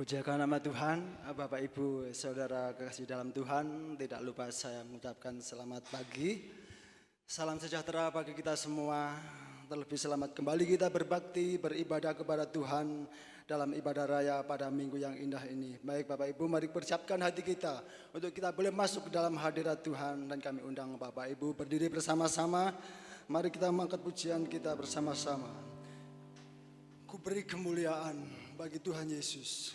Pujakan nama Tuhan, Bapak Ibu, Saudara kekasih dalam Tuhan. Tidak lupa saya mengucapkan selamat pagi. Salam sejahtera bagi kita semua. Terlebih selamat kembali kita berbakti, beribadah kepada Tuhan dalam ibadah raya pada minggu yang indah ini. Baik Bapak Ibu, mari persiapkan hati kita untuk kita boleh masuk ke dalam hadirat Tuhan. Dan kami undang Bapak Ibu berdiri bersama-sama. Mari kita mengangkat pujian kita bersama-sama. Ku beri kemuliaan bagi Tuhan Yesus.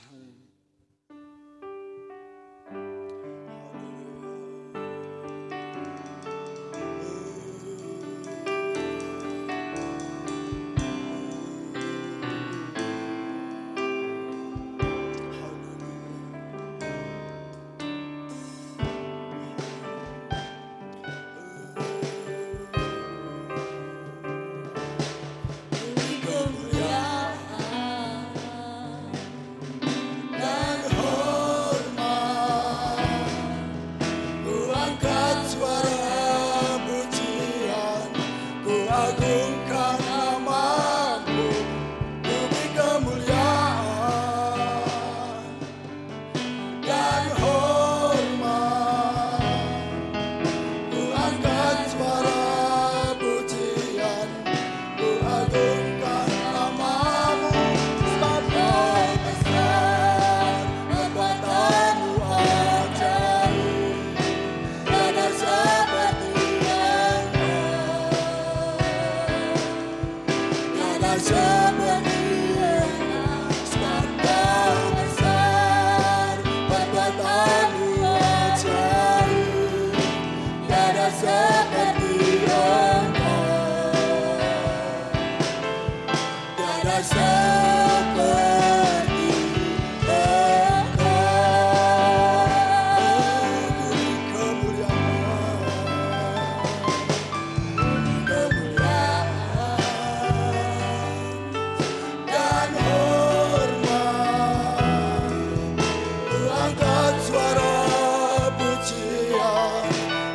Suara pujian,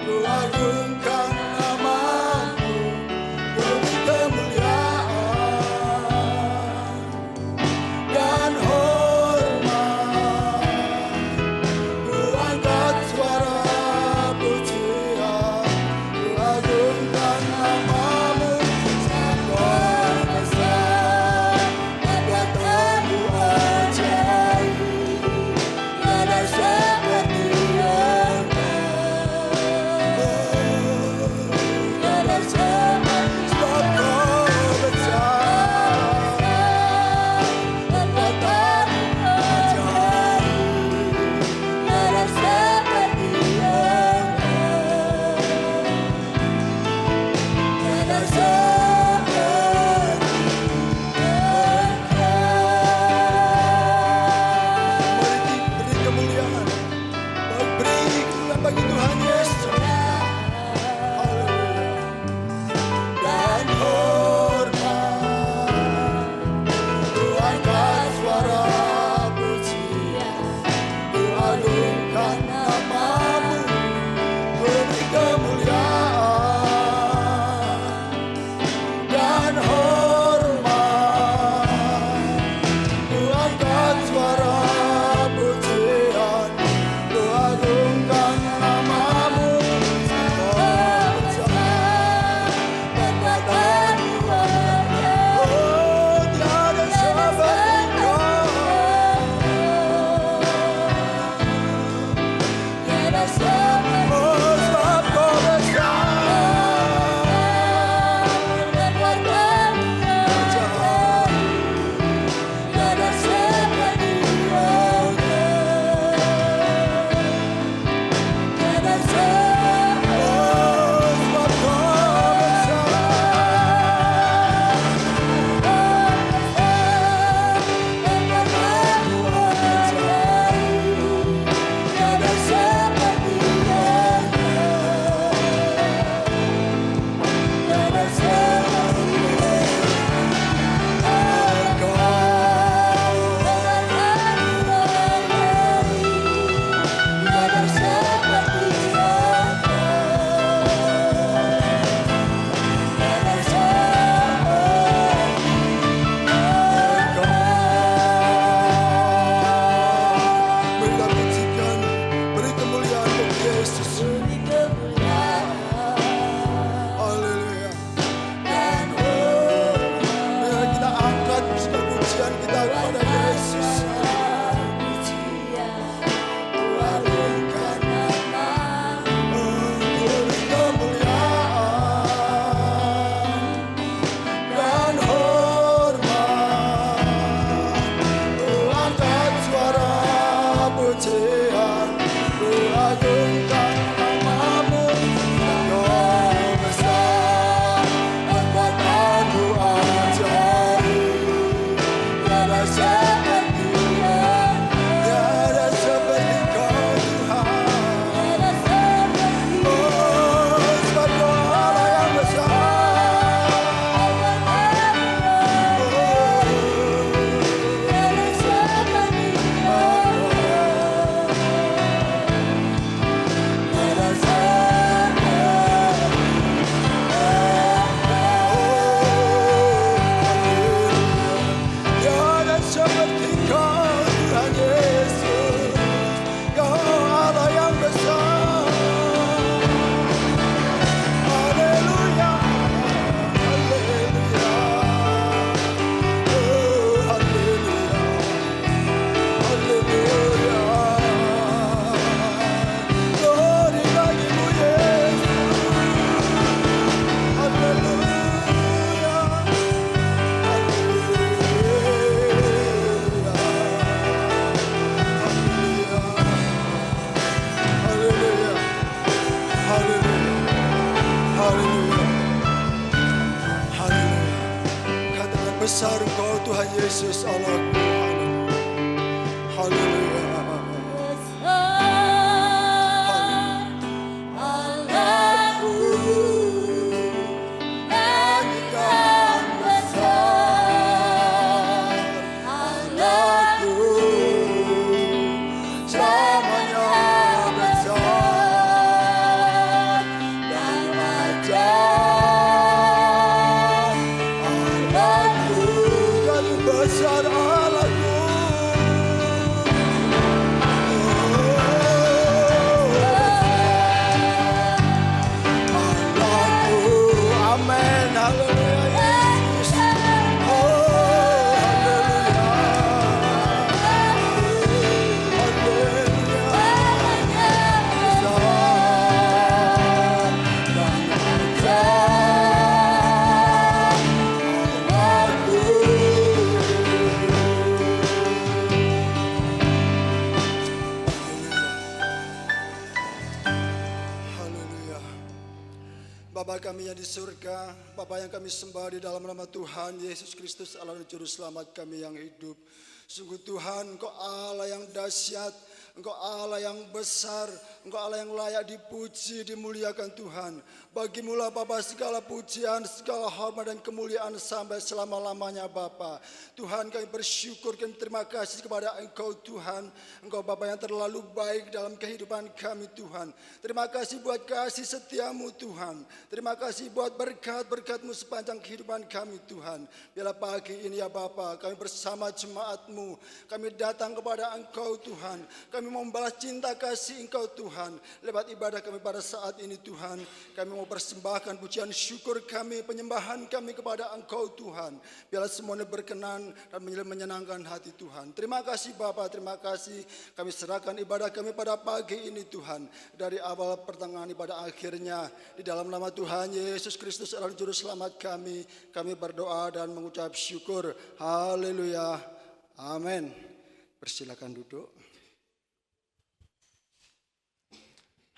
ku agungkan besar Engkau Tuhan Yesus Allahku. Haleluya. Kami yang di surga, Bapa yang kami sembah di dalam nama Tuhan Yesus Kristus Allah dan Juru Selamat kami yang hidup. Sungguh Tuhan, Engkau Allah yang dahsyat, Engkau Allah yang besar, Engkau Allah yang layak dipuji, dimuliakan Tuhan. Bagimulah Bapa segala pujian, segala hormat dan kemuliaan sampai selama-lamanya Bapa. Tuhan kami bersyukur, kami terima kasih kepada Engkau Tuhan. Engkau Bapa yang terlalu baik dalam kehidupan kami Tuhan. Terima kasih buat kasih setiamu Tuhan. Terima kasih buat berkat-berkat-Mu sepanjang kehidupan kami Tuhan. Biarlah pagi ini ya Bapa, kami bersama jemaat-Mu. Kami datang kepada Engkau Tuhan. Kami mau membalas cinta kasih Engkau Tuhan. Lewat ibadah kami pada saat ini Tuhan. Kami mau persembahkan pujian syukur kami, penyembahan kami kepada Engkau Tuhan. Biarlah semuanya berkenan dan menyenangkan hati Tuhan. Terima kasih Bapa, terima kasih. Kami serahkan ibadah kami pada pagi ini Tuhan. Dari awal pertengahan pada akhirnya. Di dalam nama Tuhan Yesus Kristus adalah Juru Selamat kami. Kami berdoa dan mengucap syukur. Haleluya. Amin. Persilakan duduk.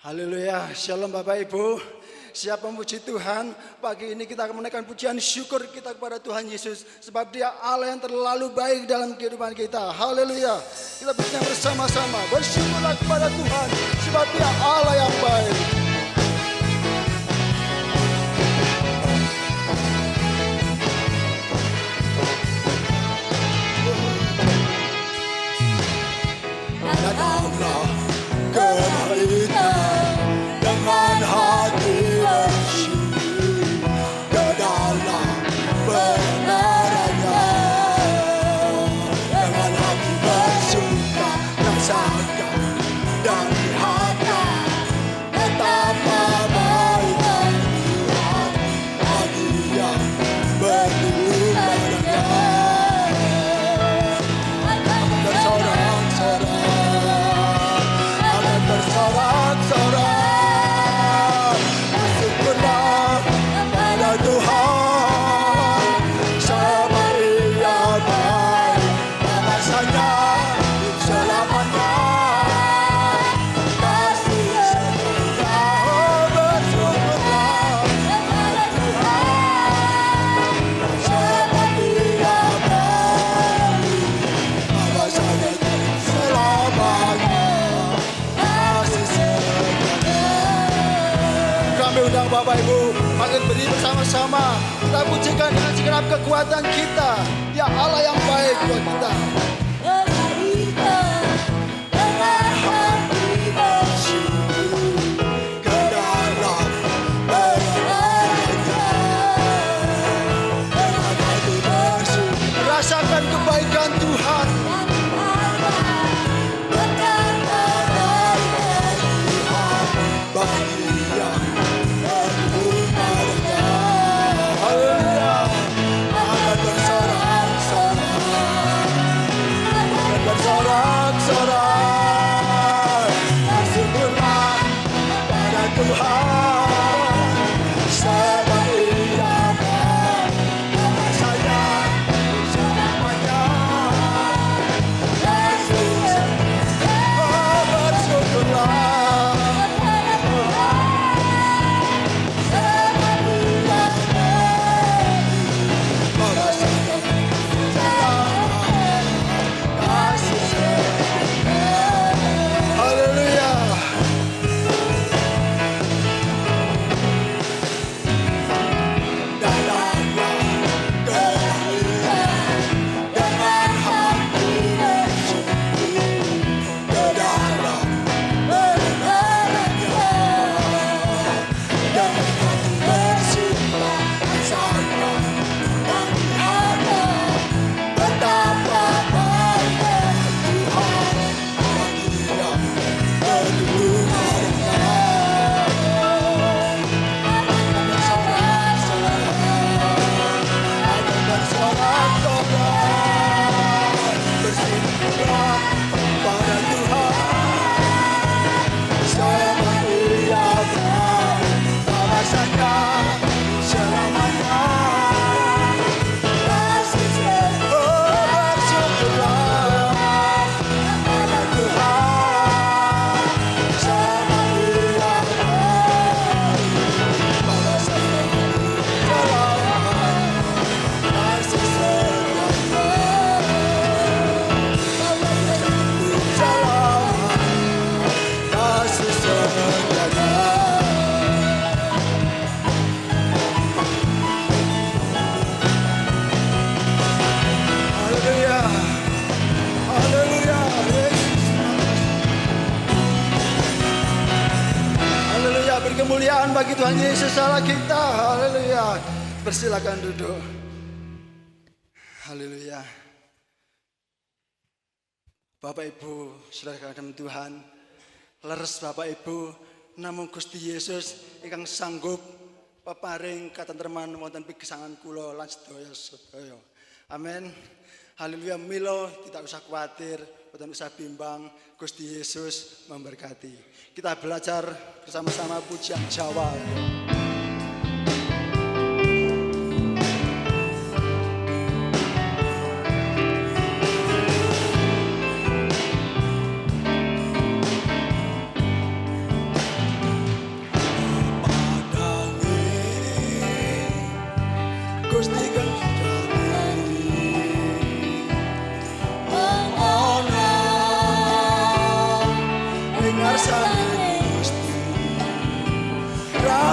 Haleluya. Shalom Bapak Ibu. Siap memuji Tuhan. Pagi ini kita akan menaikkan pujian syukur kita kepada Tuhan Yesus. Sebab Dia Allah yang terlalu baik dalam kehidupan kita. Haleluya. Kita bersyukur bersama-sama. Bersyukurlah kepada Tuhan. Sebab Dia Allah yang baik. Datanglah kemari kita dengan hati bersyukur ke dalam kebenaran-Nya. Dengan hati bersuka rasakan dan lihatlah betapa baik Tuhan bagi yang berlindung padanya. Bersorak-sorak, bersyukurlah kepada Tuhan, sebab Ia baik, balasannya selamanya, kasih setia. Bersyukurlah kepada Tuhan, sebab Ia baik, balasannya selamanya. Kami undang Bapak Ibu, makin berdiri bersama-sama. Kita pujikan dengan segenap kekuatan kita. Dia Allah yang baik buat kita. Dengan hati bersyukur ke dalam kebenaran-Nya. Dengan hati bersyukur, rasakan kebaikan Tuhan. Tuhan Yesus Allah kita. Haleluya. Persilakan duduk. Haleluya. Bapak Ibu, saudara dalam Tuhan, leres Bapak Ibu, namung Gusti Yesus ingkang sanggup peparing katentreman wonten pigesangan kula lan sedaya. Amin. Haleluya. Milo tidak usah khawatir, tidak usah bimbang. Gusti Yesus memberkati. Kita belajar bersama-sama pujian Jawa.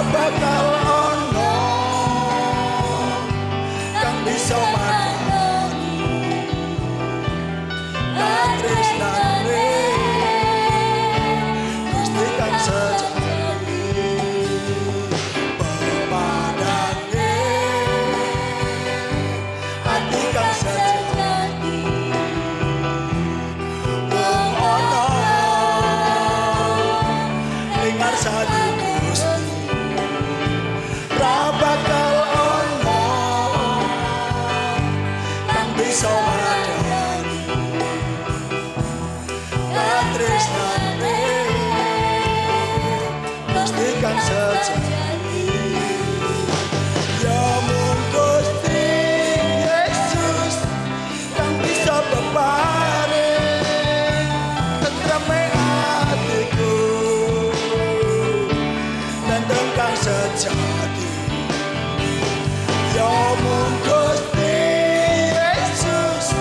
Bakal ono kang bisa madani katresnane Gusti kang sejati pepadange ati kang sejati wong ono ing ngarsane bakal ono kang bisa madani katresnane Gusti kang sejati ya mung Gusti Yesus kang bisa peparing tentreme atiku tentrem kang sejati. Ya mung Gusti Yesus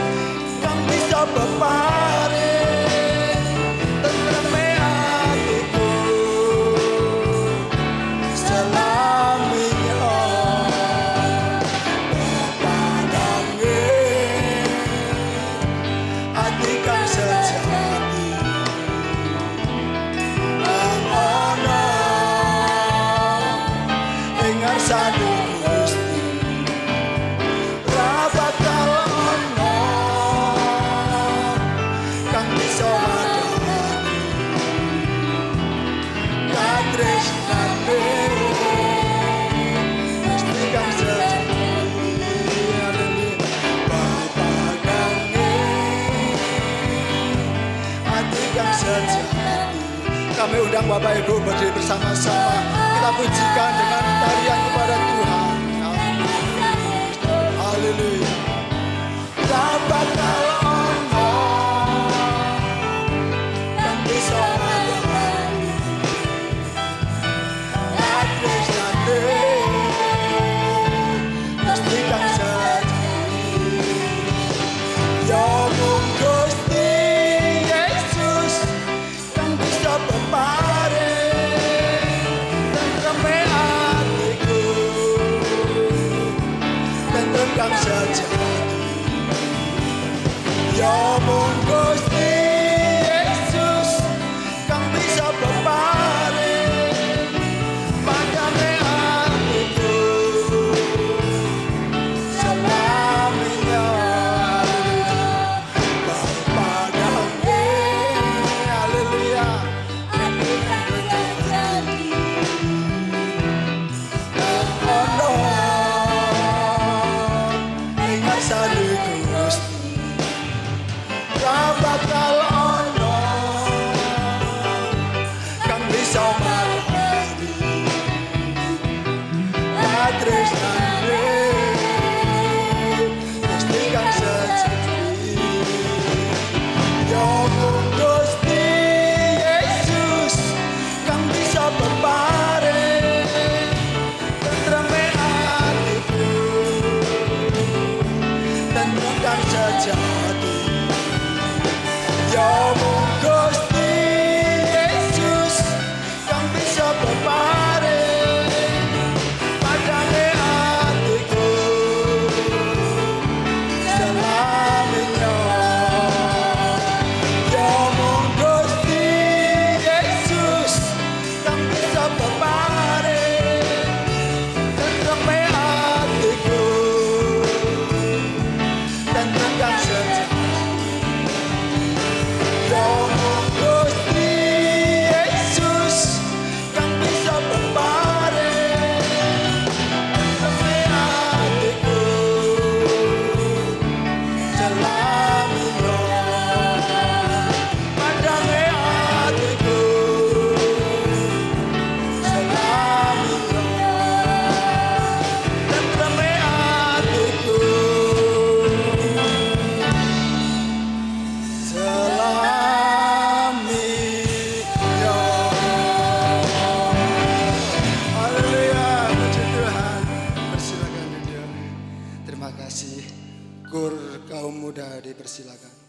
kang bisa peparing tentreme atiku selaminya pepadange ati kang sejati ana ing ngarsane kami undang Bapak Ibu berdiri bersama-sama. Kita pujikan dengan tarian kepada Tuhan. Haleluya. Bakal ono yang bisa madani katresnane Gusti kang sejati ya mung Gusti Yesus kang bisa peparing tentreme atiku tentrem kang sejati ya mung Gusti Yesus kang bisa peparing padane atiku selaminya pepadange haleluya ati kang sejati ono ing ngarsane Gusti bakal ono kang bisa madani katresnane Gusti kang sejati ya mung Gusti Yesus kang bisa peparing tentreme atiku tentrem kang sejati ya mung Gusti Yesus kang bisa peparing padane muda dipersilakan.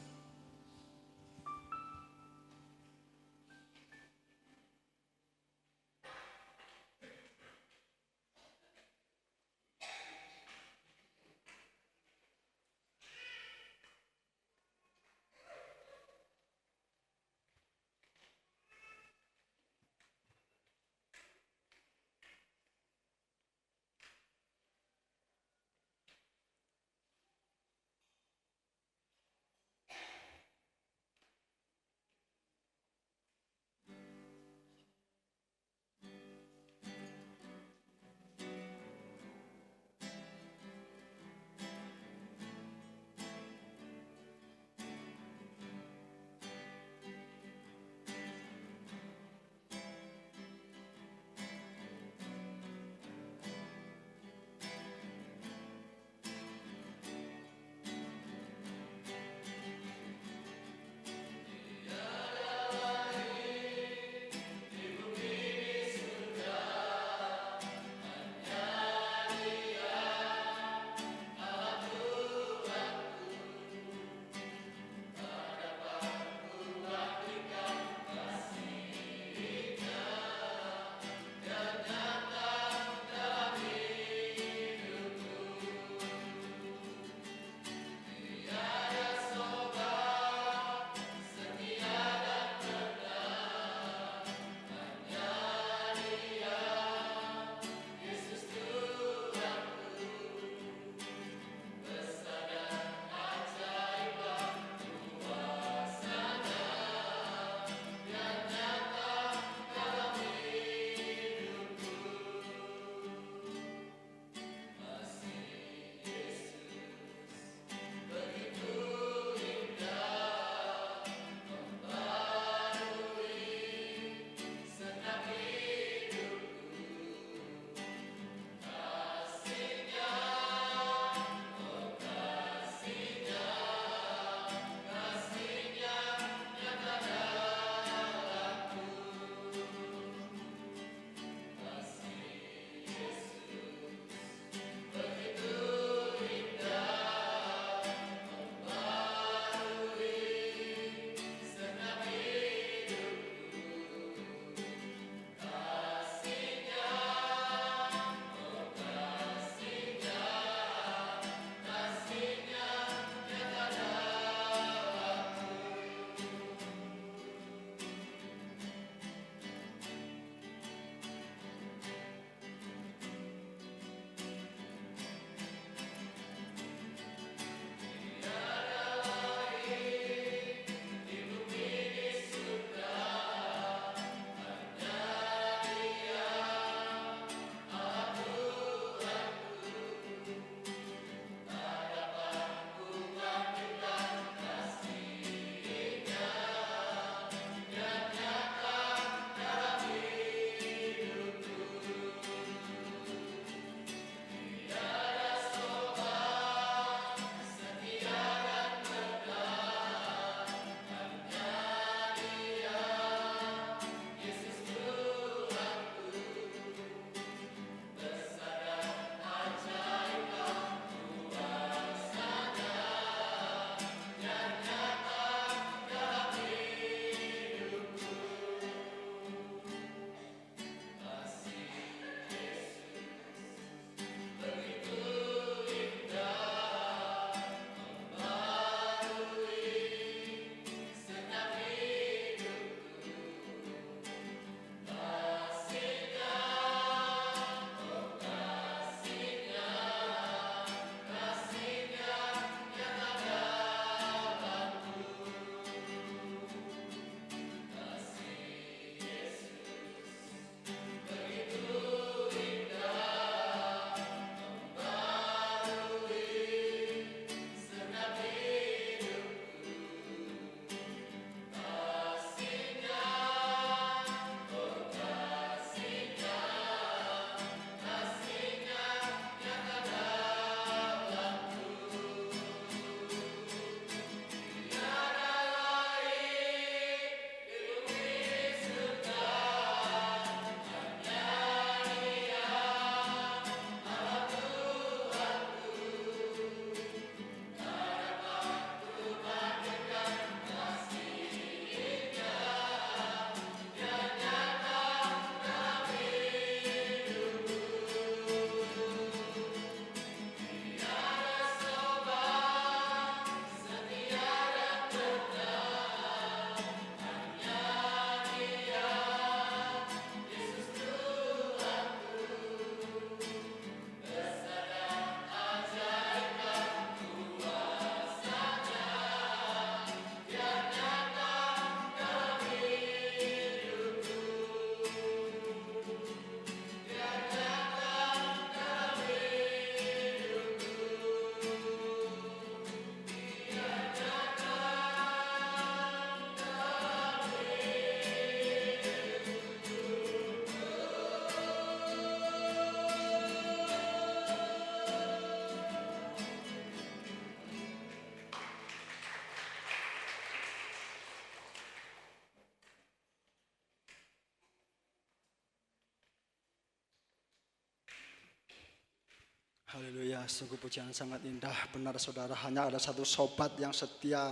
Haleluya, sungguh pujian sangat indah. Benar saudara, hanya ada satu sobat yang setia.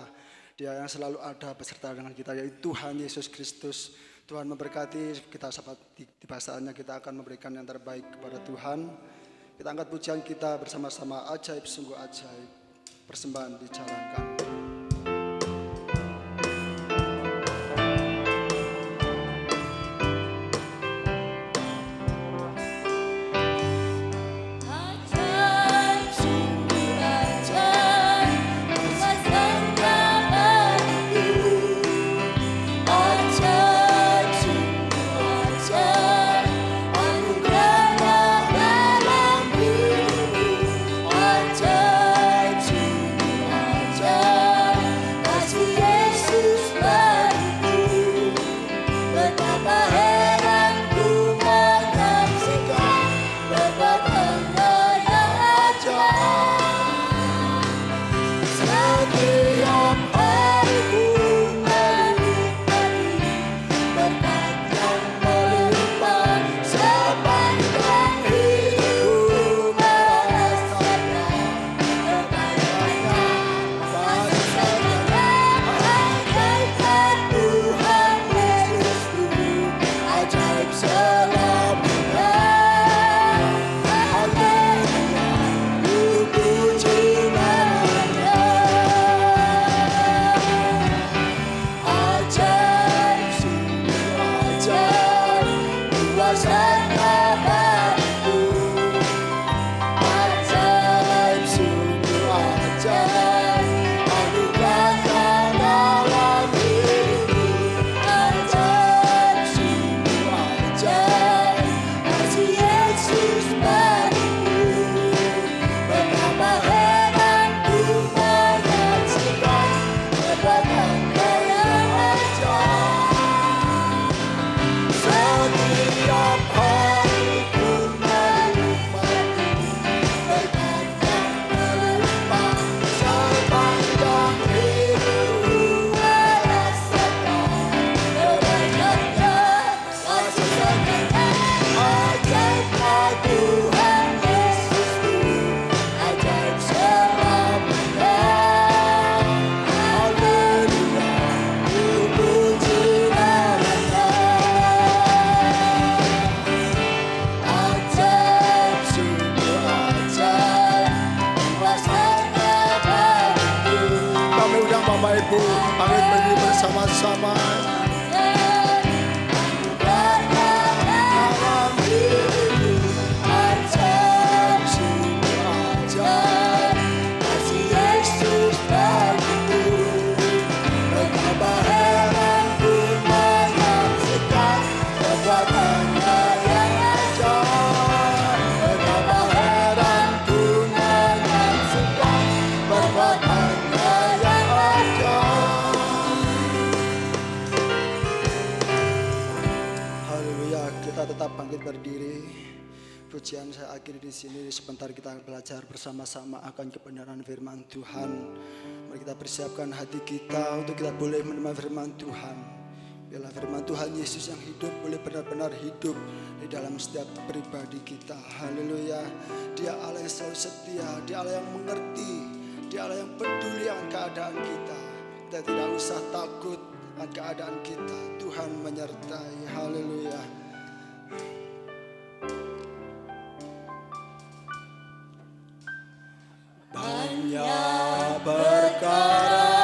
Dia yang selalu ada beserta dengan kita, yaitu Tuhan Yesus Kristus. Tuhan memberkati kita, sahabat. Di pasaannya kita akan memberikan yang terbaik kepada Tuhan. Kita angkat pujian kita bersama-sama, ajaib sungguh ajaib. Persembahan dijalankan. Pamit berdiri bersama-sama. Tetap bangkit berdiri. Pujian saya akhiri di sini. Sebentar kita belajar bersama-sama akan kebenaran firman Tuhan. Mari kita persiapkan hati kita untuk kita boleh menerima firman Tuhan. Biarlah firman Tuhan Yesus yang hidup boleh benar-benar hidup di dalam setiap pribadi kita. Haleluya. Dia Allah yang selalu setia, Dia Allah yang mengerti, Dia Allah yang peduli akan keadaan kita. Kita tidak usah takut akan keadaan kita. Tuhan menyertai. Haleluya. Banyak perkara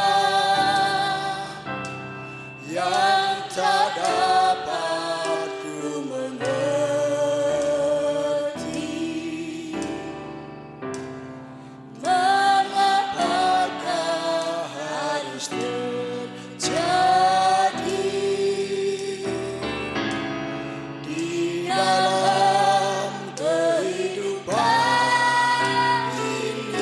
yang tak dapat ku mengerti. Mengapakah harus terjadi di dalam kehidupan ini?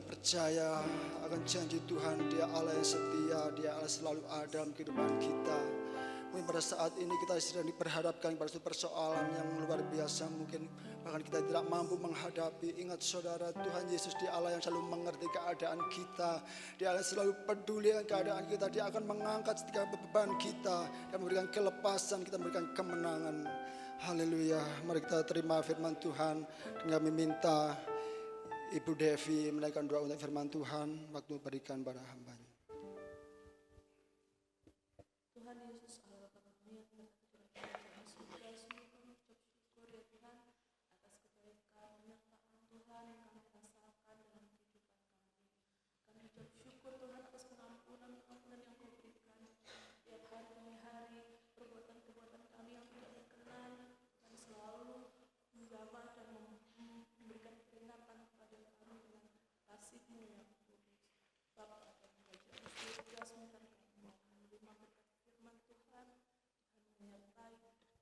kami percaya akan janji Tuhan, Dia Allah yang setia, Dia Allah selalu ada dalam kehidupan kita. Mungkin pada saat ini kita sedang diperhadapkan pada suatu persoalan yang luar biasa, mungkin bahkan kita tidak mampu menghadapi. Ingat saudara, Tuhan Yesus Dia Allah yang selalu mengerti keadaan kita. Dia Allah selalu peduli dengan keadaan kita. Dia akan mengangkat setiap beban kita dan memberikan kelepasan, kita memberikan kemenangan. Haleluya. Mari kita terima firman Tuhan. Dan kami minta Ibu Devi menaikkan doa untuk firman Tuhan. Waktu berikan pada hamba. Tuhan Yesus Allah Bapa kami yang berkat kerajaan surga, sungguh kami ucap syukur ya Tuhan atas kebaikan penyertaan Tuhan yang kami rasakan dalam kehidupan kami. Kami ucap syukur Tuhan atas pengampunan yang Kau berikan tiap hari demi hari, perbuatan-perbuatan kami yang tidak berkenan dan selalu menjamah dan memberikan peringatan kepada kami dengan kasih-Mu yang tulus. Bapa dan kerajaan surga, semoga kami menerima berkat firman Tuhan, Tuhan menyertai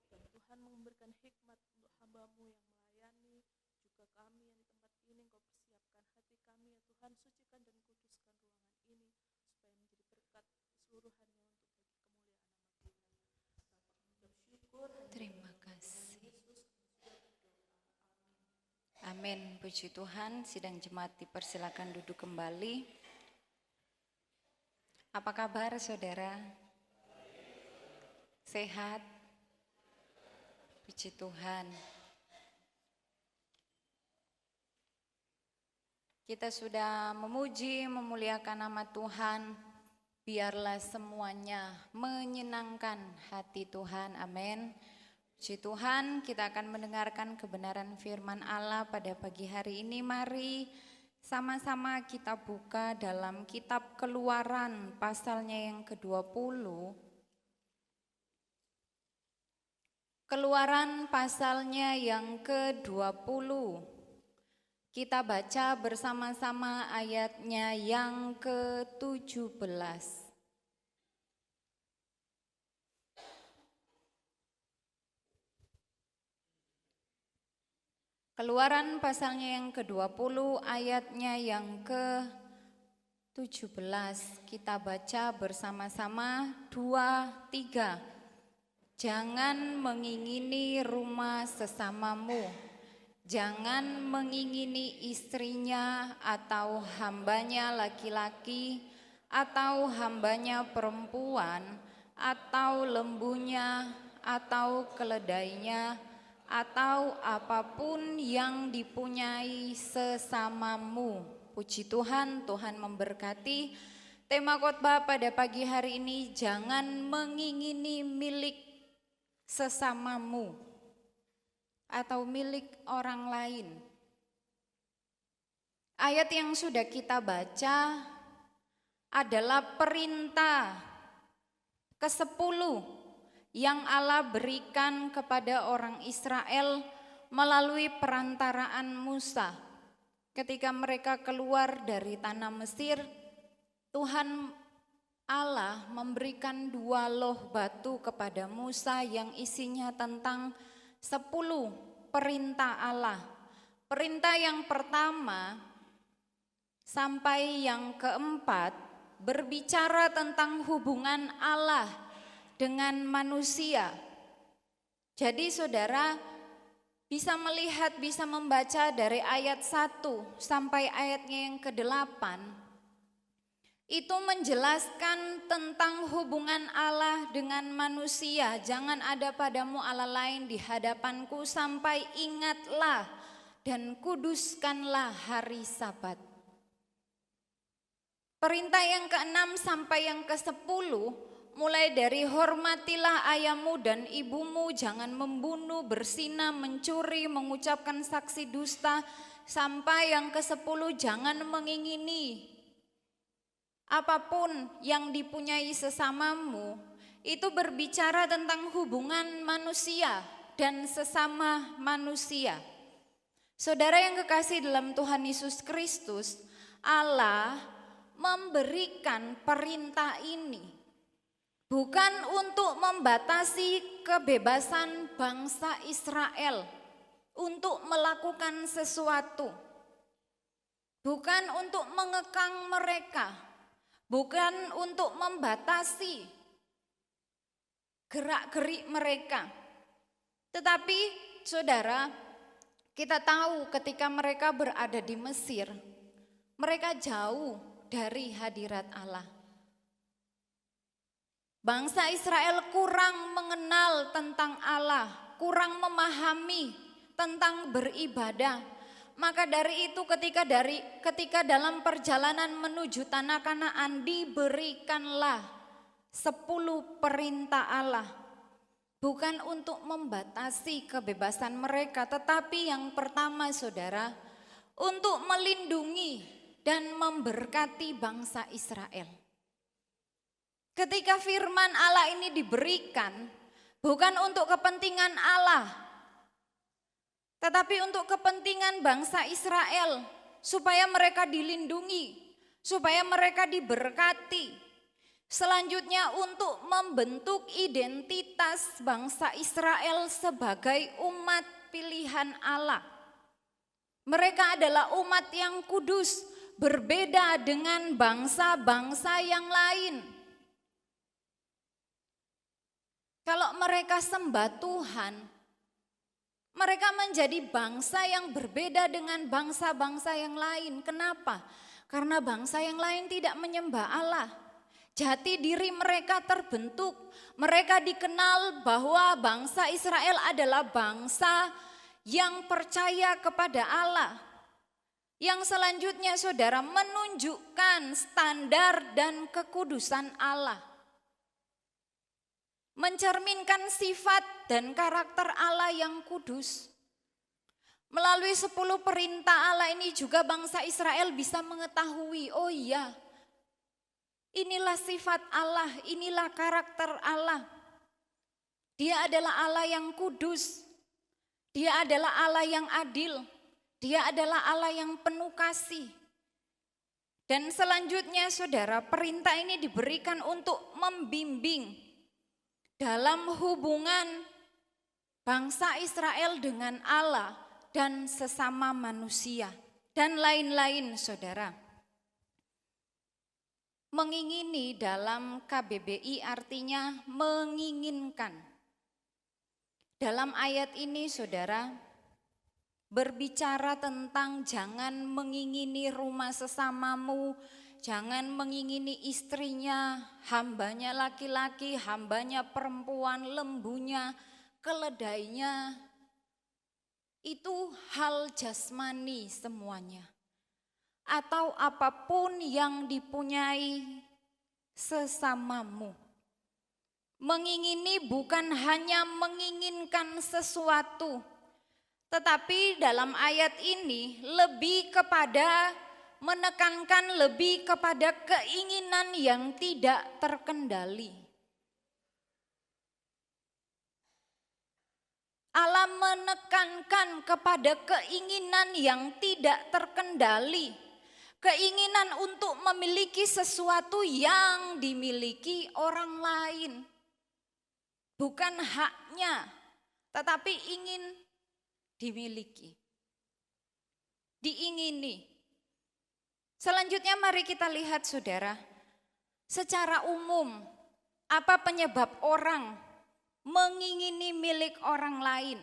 dan Tuhan memberikan hikmat untuk hamba-Mu yang melayani, juga kami yang di tempat ini Engkau persiapkan hati kami ya Tuhan, sucikan dan kuduskan ruangan ini supaya menjadi berkat keseluruhannya untuk bagi kemuliaan nama Tuhan. Bapa kami ucap syukur. Terima kasih. Amin. Puji Tuhan. Sidang jemaat dipersilakan duduk kembali. Apa kabar saudara? Sehat? Puji Tuhan. Kita sudah memuji, memuliakan nama Tuhan. Biarlah semuanya menyenangkan hati Tuhan. Amin. Puji Tuhan, kita akan mendengarkan kebenaran firman Allah pada pagi hari ini. Mari sama-sama kita buka dalam kitab Keluaran pasalnya yang ke-20. Keluaran pasalnya yang ke-20. Kita baca bersama-sama ayatnya yang ke-17. Keluaran pasalnya yang ke-20 ayatnya yang ke-17. Kita baca bersama-sama 2, 3. Jangan mengingini rumah sesamamu. Jangan mengingini istrinya atau hambanya laki-laki atau hambanya perempuan atau lembunya atau keledainya atau apapun yang dipunyai sesamamu. Puji Tuhan, Tuhan memberkati. Tema khotbah pada pagi hari ini, jangan mengingini milik sesamamu atau milik orang lain. Ayat yang sudah kita baca adalah perintah ke-10 yang Allah berikan kepada orang Israel melalui perantaraan Musa. Ketika mereka keluar dari tanah Mesir, Tuhan Allah memberikan 2 loh batu kepada Musa yang isinya tentang 10 perintah Allah. Perintah yang pertama sampai yang keempat berbicara tentang hubungan Allah dengan manusia. Jadi saudara bisa melihat, bisa membaca dari ayat 1 sampai ayatnya yang ke-8. Itu menjelaskan tentang hubungan Allah dengan manusia. Jangan ada padamu Allah lain di hadapanku, sampai ingatlah dan kuduskanlah hari Sabat. Perintah yang ke-6 sampai yang ke-10 mulai dari hormatilah ayahmu dan ibumu, jangan membunuh, berzina, mencuri, mengucapkan saksi dusta, sampai yang ke-10 jangan mengingini apapun yang dipunyai sesamamu. Itu berbicara tentang hubungan manusia dan sesama manusia. Saudara yang kekasih dalam Tuhan Yesus Kristus, Allah memberikan perintah ini bukan untuk membatasi kebebasan bangsa Israel untuk melakukan sesuatu. bukan untuk mengekang mereka, bukan untuk membatasi gerak-gerik mereka. Tetapi saudara, kita tahu ketika mereka berada di Mesir, mereka jauh dari hadirat Allah. Bangsa Israel kurang mengenal tentang Allah, kurang memahami tentang beribadah. Maka dari itu ketika dalam perjalanan menuju tanah Kanaan diberikanlah 10 perintah Allah. Bukan untuk membatasi kebebasan mereka, tetapi yang pertama saudara, untuk melindungi dan memberkati bangsa Israel. Ketika firman Allah ini diberikan, bukan untuk kepentingan Allah, tetapi untuk kepentingan bangsa Israel, supaya mereka dilindungi, supaya mereka diberkati. Selanjutnya untuk membentuk identitas bangsa Israel sebagai umat pilihan Allah. Mereka adalah umat yang kudus, berbeda dengan bangsa-bangsa yang lain. Kalau mereka sembah Tuhan, mereka menjadi bangsa yang berbeda dengan bangsa-bangsa yang lain. Kenapa? Karena bangsa yang lain tidak menyembah Allah. Jati diri mereka terbentuk. Mereka dikenal bahwa bangsa Israel adalah bangsa yang percaya kepada Allah. Yang selanjutnya saudara, menunjukkan standar dan kekudusan Allah. Mencerminkan sifat dan karakter Allah yang kudus. Melalui 10 perintah Allah ini juga bangsa Israel bisa mengetahui, oh iya, inilah sifat Allah, inilah karakter Allah. Dia adalah Allah yang kudus. Dia adalah Allah yang adil. Dia adalah Allah yang penuh kasih. Dan selanjutnya saudara, perintah ini diberikan untuk membimbing dalam hubungan bangsa Israel dengan Allah dan sesama manusia. Dan lain-lain saudara. Mengingini dalam KBBI artinya menginginkan. Dalam ayat ini saudara berbicara tentang jangan mengingini rumah sesamamu, jangan mengingini istrinya, hambanya laki-laki, hambanya perempuan, lembunya, keledainya. Itu hal jasmani semuanya. Atau apapun yang dipunyai sesamamu. Mengingini bukan hanya menginginkan sesuatu, tetapi dalam ayat ini lebih kepada menekankan lebih kepada keinginan yang tidak terkendali. Allah menekankan kepada keinginan yang tidak terkendali. Keinginan untuk memiliki sesuatu yang dimiliki orang lain. Bukan haknya, tetapi ingin dimiliki. Diingini. Selanjutnya mari kita lihat saudara, secara umum apa penyebab orang mengingini milik orang lain?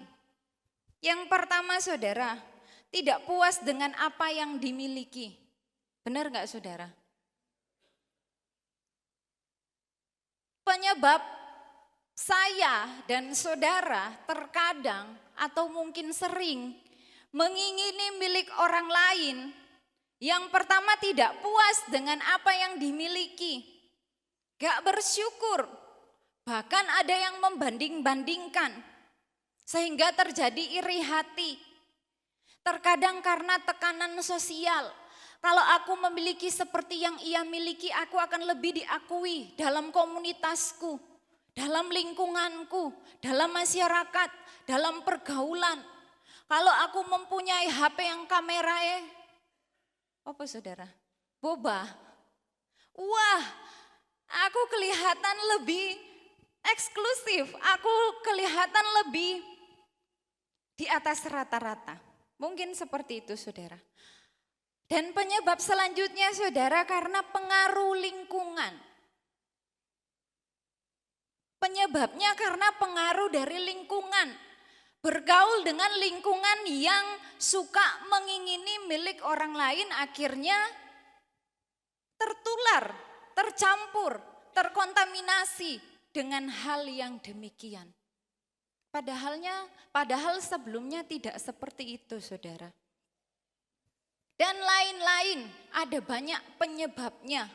Yang pertama saudara, tidak puas dengan apa yang dimiliki. Benar enggak saudara? Penyebab saya dan saudara terkadang atau mungkin sering mengingini milik orang lain. Yang pertama tidak puas dengan apa yang dimiliki. Gak bersyukur. Bahkan ada yang membanding-bandingkan. Sehingga terjadi iri hati. Terkadang karena tekanan sosial. Kalau aku memiliki seperti yang ia miliki, aku akan lebih diakui dalam komunitasku, dalam lingkunganku, dalam masyarakat, dalam pergaulan. Kalau aku mempunyai HP yang kameranya, apa saudara? Boba. Wah, aku kelihatan lebih eksklusif, aku kelihatan lebih di atas rata-rata. Mungkin seperti itu saudara. Dan penyebab selanjutnya saudara karena pengaruh lingkungan. Penyebabnya karena pengaruh dari lingkungan. Bergaul dengan lingkungan yang suka mengingini milik orang lain akhirnya tertular, tercampur, terkontaminasi dengan hal yang demikian. Padahal sebelumnya tidak seperti itu saudara. Dan lain-lain, ada banyak penyebabnya.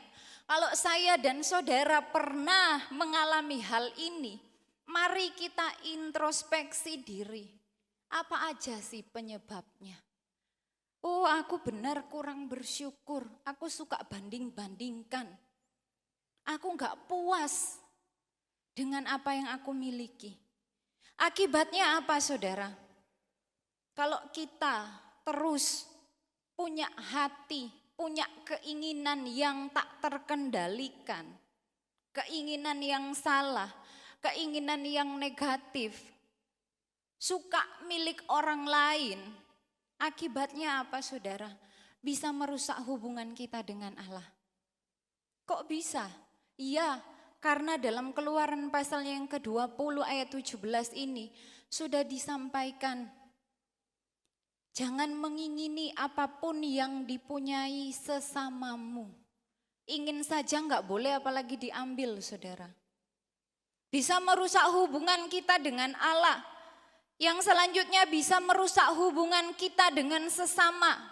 Kalau saya dan saudara pernah mengalami hal ini, mari kita introspeksi diri. Apa aja sih penyebabnya? Oh, aku benar kurang bersyukur, aku suka banding-bandingkan. Aku enggak puas dengan apa yang aku miliki. Akibatnya apa saudara? Kalau kita terus punya hati, punya keinginan yang tak terkendalikan, keinginan yang salah, keinginan yang negatif, suka milik orang lain, akibatnya apa saudara? Bisa merusak hubungan kita dengan Allah. Kok bisa? Iya, karena dalam Keluaran pasal yang ke-20 ayat 17 ini sudah disampaikan. Jangan mengingini apapun yang dipunyai sesamamu. Ingin saja enggak boleh apalagi diambil saudara. Bisa merusak hubungan kita dengan Allah. Yang selanjutnya bisa merusak hubungan kita dengan sesama.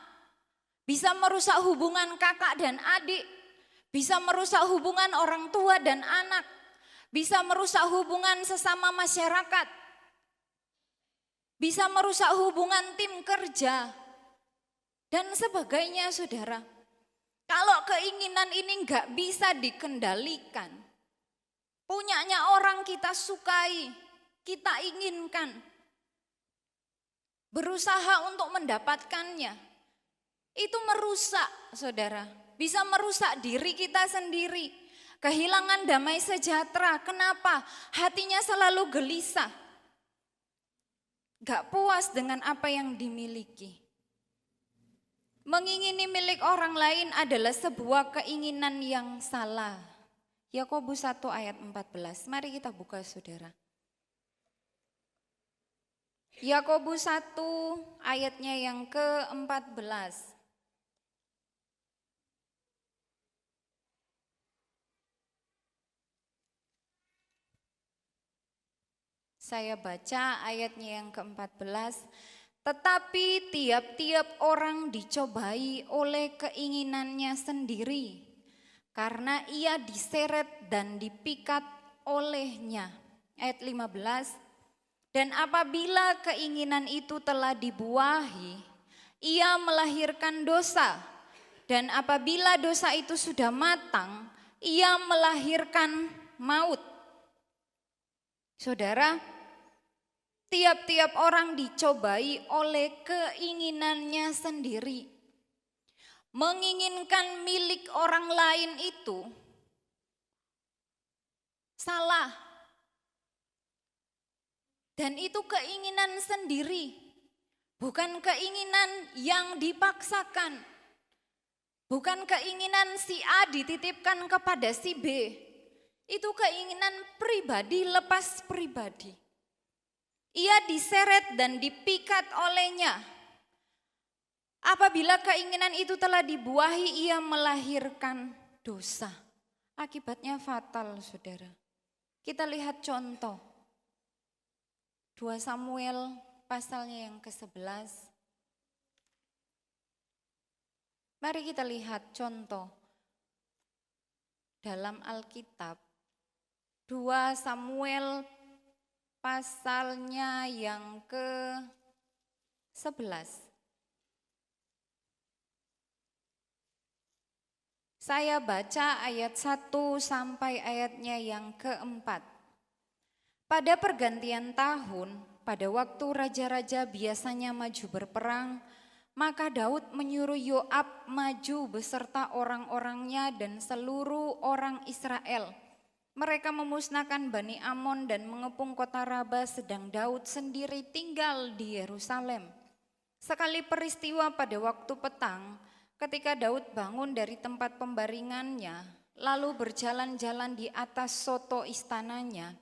Bisa merusak hubungan kakak dan adik. Bisa merusak hubungan orang tua dan anak. Bisa merusak hubungan sesama masyarakat. Bisa merusak hubungan tim kerja. Dan sebagainya saudara. Kalau keinginan ini enggak bisa dikendalikan. Punyanya orang kita sukai, kita inginkan. Berusaha untuk mendapatkannya. Itu merusak saudara. Bisa merusak diri kita sendiri. Kehilangan damai sejahtera. Kenapa? Hatinya selalu gelisah. Gak puas dengan apa yang dimiliki. Mengingini milik orang lain adalah sebuah keinginan yang salah. Yakobus 1 ayat 14. Mari kita buka saudara. Yakobus 1 ayatnya yang ke-14. Saya baca ayatnya yang ke-14. Tetapi tiap-tiap orang dicobai oleh keinginannya sendiri, karena ia diseret dan dipikat olehnya. Ayat 15. Dan apabila keinginan itu telah dibuahi, ia melahirkan dosa. Dan apabila dosa itu sudah matang, ia melahirkan maut. Saudara, tiap-tiap orang dicobai oleh keinginannya sendiri. Menginginkan milik orang lain itu salah. Dan itu keinginan sendiri. Bukan keinginan yang dipaksakan. Bukan keinginan si A dititipkan kepada si B. Itu keinginan pribadi lepas pribadi. Ia diseret dan dipikat olehnya. Apabila keinginan itu telah dibuahi, ia melahirkan dosa. Akibatnya fatal, saudara. Kita lihat contoh. 2 Samuel pasalnya yang ke-11. Mari kita lihat contoh dalam Alkitab. 2 Samuel pasalnya yang ke-11. Saya baca ayat 1 sampai ayatnya yang ke-4. Pada pergantian tahun, pada waktu raja-raja biasanya maju berperang, maka Daud menyuruh Yoab maju beserta orang-orangnya dan seluruh orang Israel. Mereka memusnahkan Bani Amon dan mengepung kota Raba, sedang Daud sendiri tinggal di Yerusalem. Sekali peristiwa pada waktu petang, ketika Daud bangun dari tempat pembaringannya, lalu berjalan-jalan di atas soto istananya,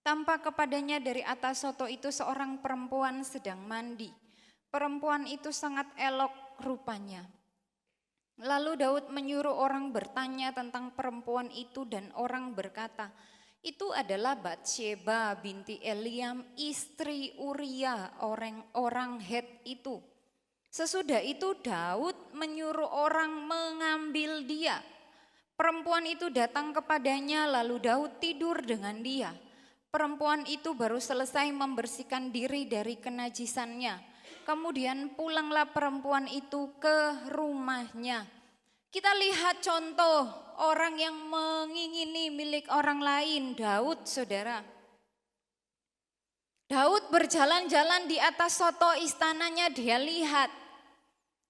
tampak kepadanya dari atas soto itu seorang perempuan sedang mandi. Perempuan itu sangat elok rupanya. Lalu Daud menyuruh orang bertanya tentang perempuan itu dan orang berkata, itu adalah Batsyeba binti Eliam, istri Uria, orang Het itu. Sesudah itu Daud menyuruh orang mengambil dia. Perempuan itu datang kepadanya, lalu Daud tidur dengan dia. Perempuan itu baru selesai membersihkan diri dari kenajisannya. Kemudian pulanglah perempuan itu ke rumahnya. Kita lihat contoh orang yang mengingini milik orang lain, Daud, saudara. Daud berjalan-jalan di atas soto istananya, dia lihat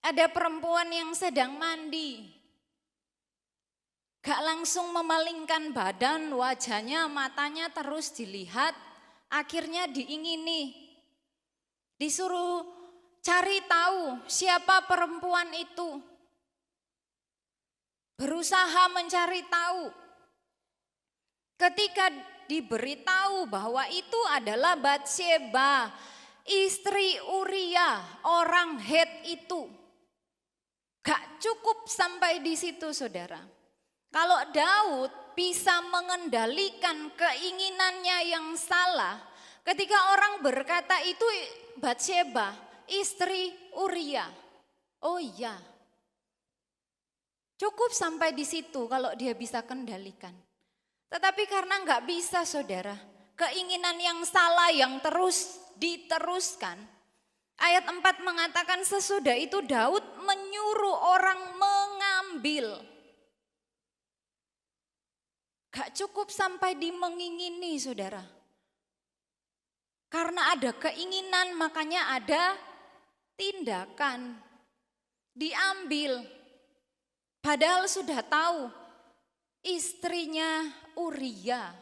ada perempuan yang sedang mandi. Gak langsung memalingkan badan, wajahnya, matanya terus dilihat, akhirnya diingini. Disuruh cari tahu siapa perempuan itu. Berusaha mencari tahu. Ketika diberitahu bahwa itu adalah Batsyeba, istri Uria, orang Het itu. Gak cukup sampai di situ, saudara. Kalau Daud bisa mengendalikan keinginannya yang salah, ketika orang berkata itu Batsyeba, istri Uria. Oh iya, cukup sampai di situ kalau dia bisa kendalikan. Tetapi karena nggak bisa, saudara, keinginan yang salah yang terus diteruskan. Ayat 4 mengatakan sesudah itu Daud menyuruh orang mengambil. Gak cukup sampai di mengingini, saudara. Karena ada keinginan makanya ada tindakan. Diambil. Padahal sudah tahu istrinya Uria.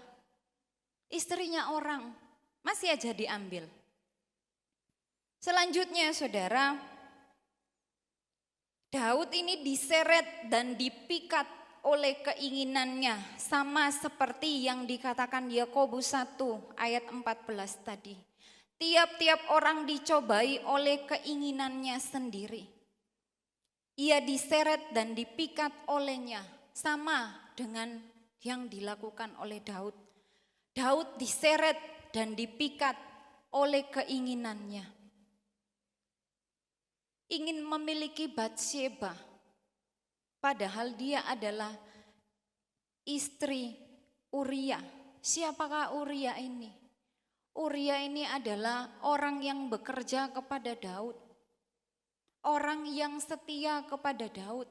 Istrinya orang. Masih aja diambil. Selanjutnya, saudara, Daud ini diseret dan dipikat oleh keinginannya, sama seperti yang dikatakan Yakobus 1 ayat 14 tadi. Tiap-tiap orang dicobai oleh keinginannya sendiri. Ia diseret dan dipikat olehnya, sama dengan yang dilakukan oleh Daud. Daud diseret dan dipikat oleh keinginannya. Ingin memiliki Batsyeba, padahal dia adalah istri Uria. Siapakah Uria ini? Uria ini adalah orang yang bekerja kepada Daud. Orang yang setia kepada Daud.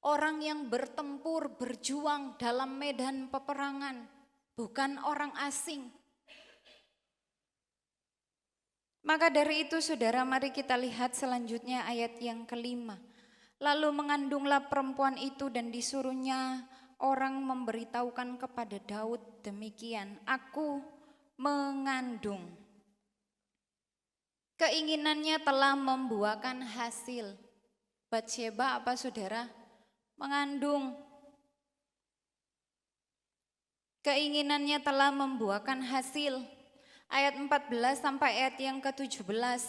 Orang yang bertempur, berjuang dalam medan peperangan. Bukan orang asing. Maka dari itu, saudara, mari kita lihat selanjutnya ayat yang kelima. Lalu mengandunglah perempuan itu dan disuruhnya orang memberitahukan kepada Daud demikian, aku mengandung. Keinginannya telah membuahkan hasil. Batsyeba apa, saudara? Mengandung. Keinginannya telah membuahkan hasil. Ayat 14 sampai ayat yang ke-17.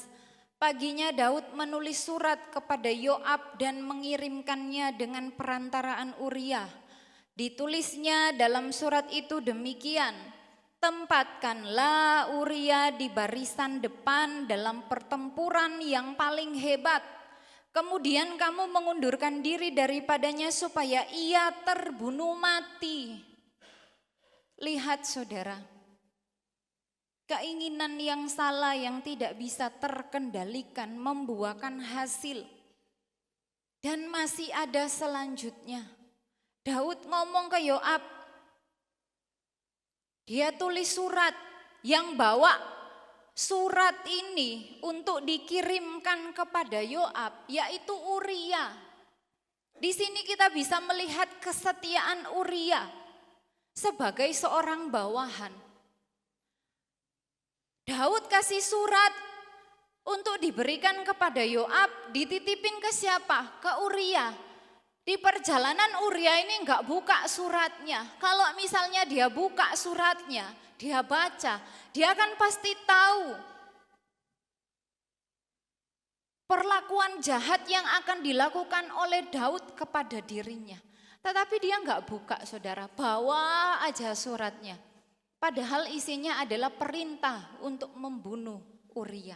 Paginya Daud menulis surat kepada Yoab dan mengirimkannya dengan perantaraan Uria. Ditulisnya dalam surat itu demikian, tempatkanlah Uria di barisan depan dalam pertempuran yang paling hebat. Kemudian kamu mengundurkan diri daripadanya supaya ia terbunuh mati. Lihat, saudara, keinginan yang salah yang tidak bisa terkendalikan membuahkan hasil. Dan masih ada selanjutnya. Daud ngomong ke Yoab. Dia tulis surat, yang bawa surat ini untuk dikirimkan kepada Yoab, yaitu Uria. Di sini kita bisa melihat kesetiaan Uria sebagai seorang bawahan. Daud kasih surat untuk diberikan kepada Yoab, dititipin ke siapa? Ke Uria. Di perjalanan Uria ini enggak buka suratnya. Kalau misalnya dia buka suratnya, dia baca, dia kan pasti tahu perlakuan jahat yang akan dilakukan oleh Daud kepada dirinya. Tetapi dia enggak buka, saudara, bawa aja suratnya. Padahal isinya adalah perintah untuk membunuh Uria.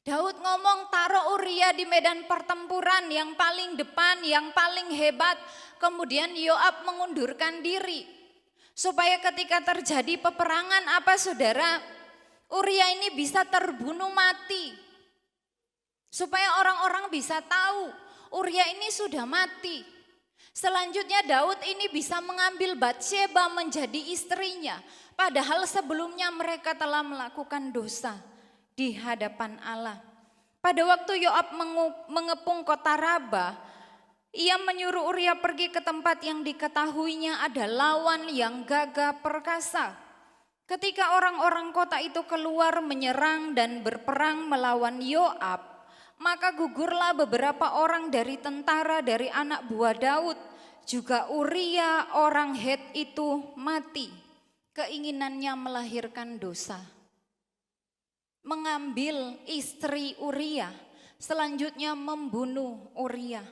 Daud ngomong taruh Uria di medan pertempuran yang paling depan, yang paling hebat. Kemudian Yoab mengundurkan diri. Supaya ketika terjadi peperangan apa saudara, Uria ini bisa terbunuh mati. Supaya orang-orang bisa tahu Uria ini sudah mati. Selanjutnya Daud ini bisa mengambil Batsheba menjadi istrinya. Padahal sebelumnya mereka telah melakukan dosa di hadapan Allah. Pada waktu Yoab mengepung kota Raba, ia menyuruh Uria pergi ke tempat yang diketahuinya ada lawan yang gagah perkasa. Ketika orang-orang kota itu keluar menyerang dan berperang melawan Yoab, maka gugurlah beberapa orang dari tentara dari anak buah Daud. Juga Uria orang Het itu mati. Keinginannya melahirkan dosa. Mengambil istri Uria, selanjutnya membunuh Uria.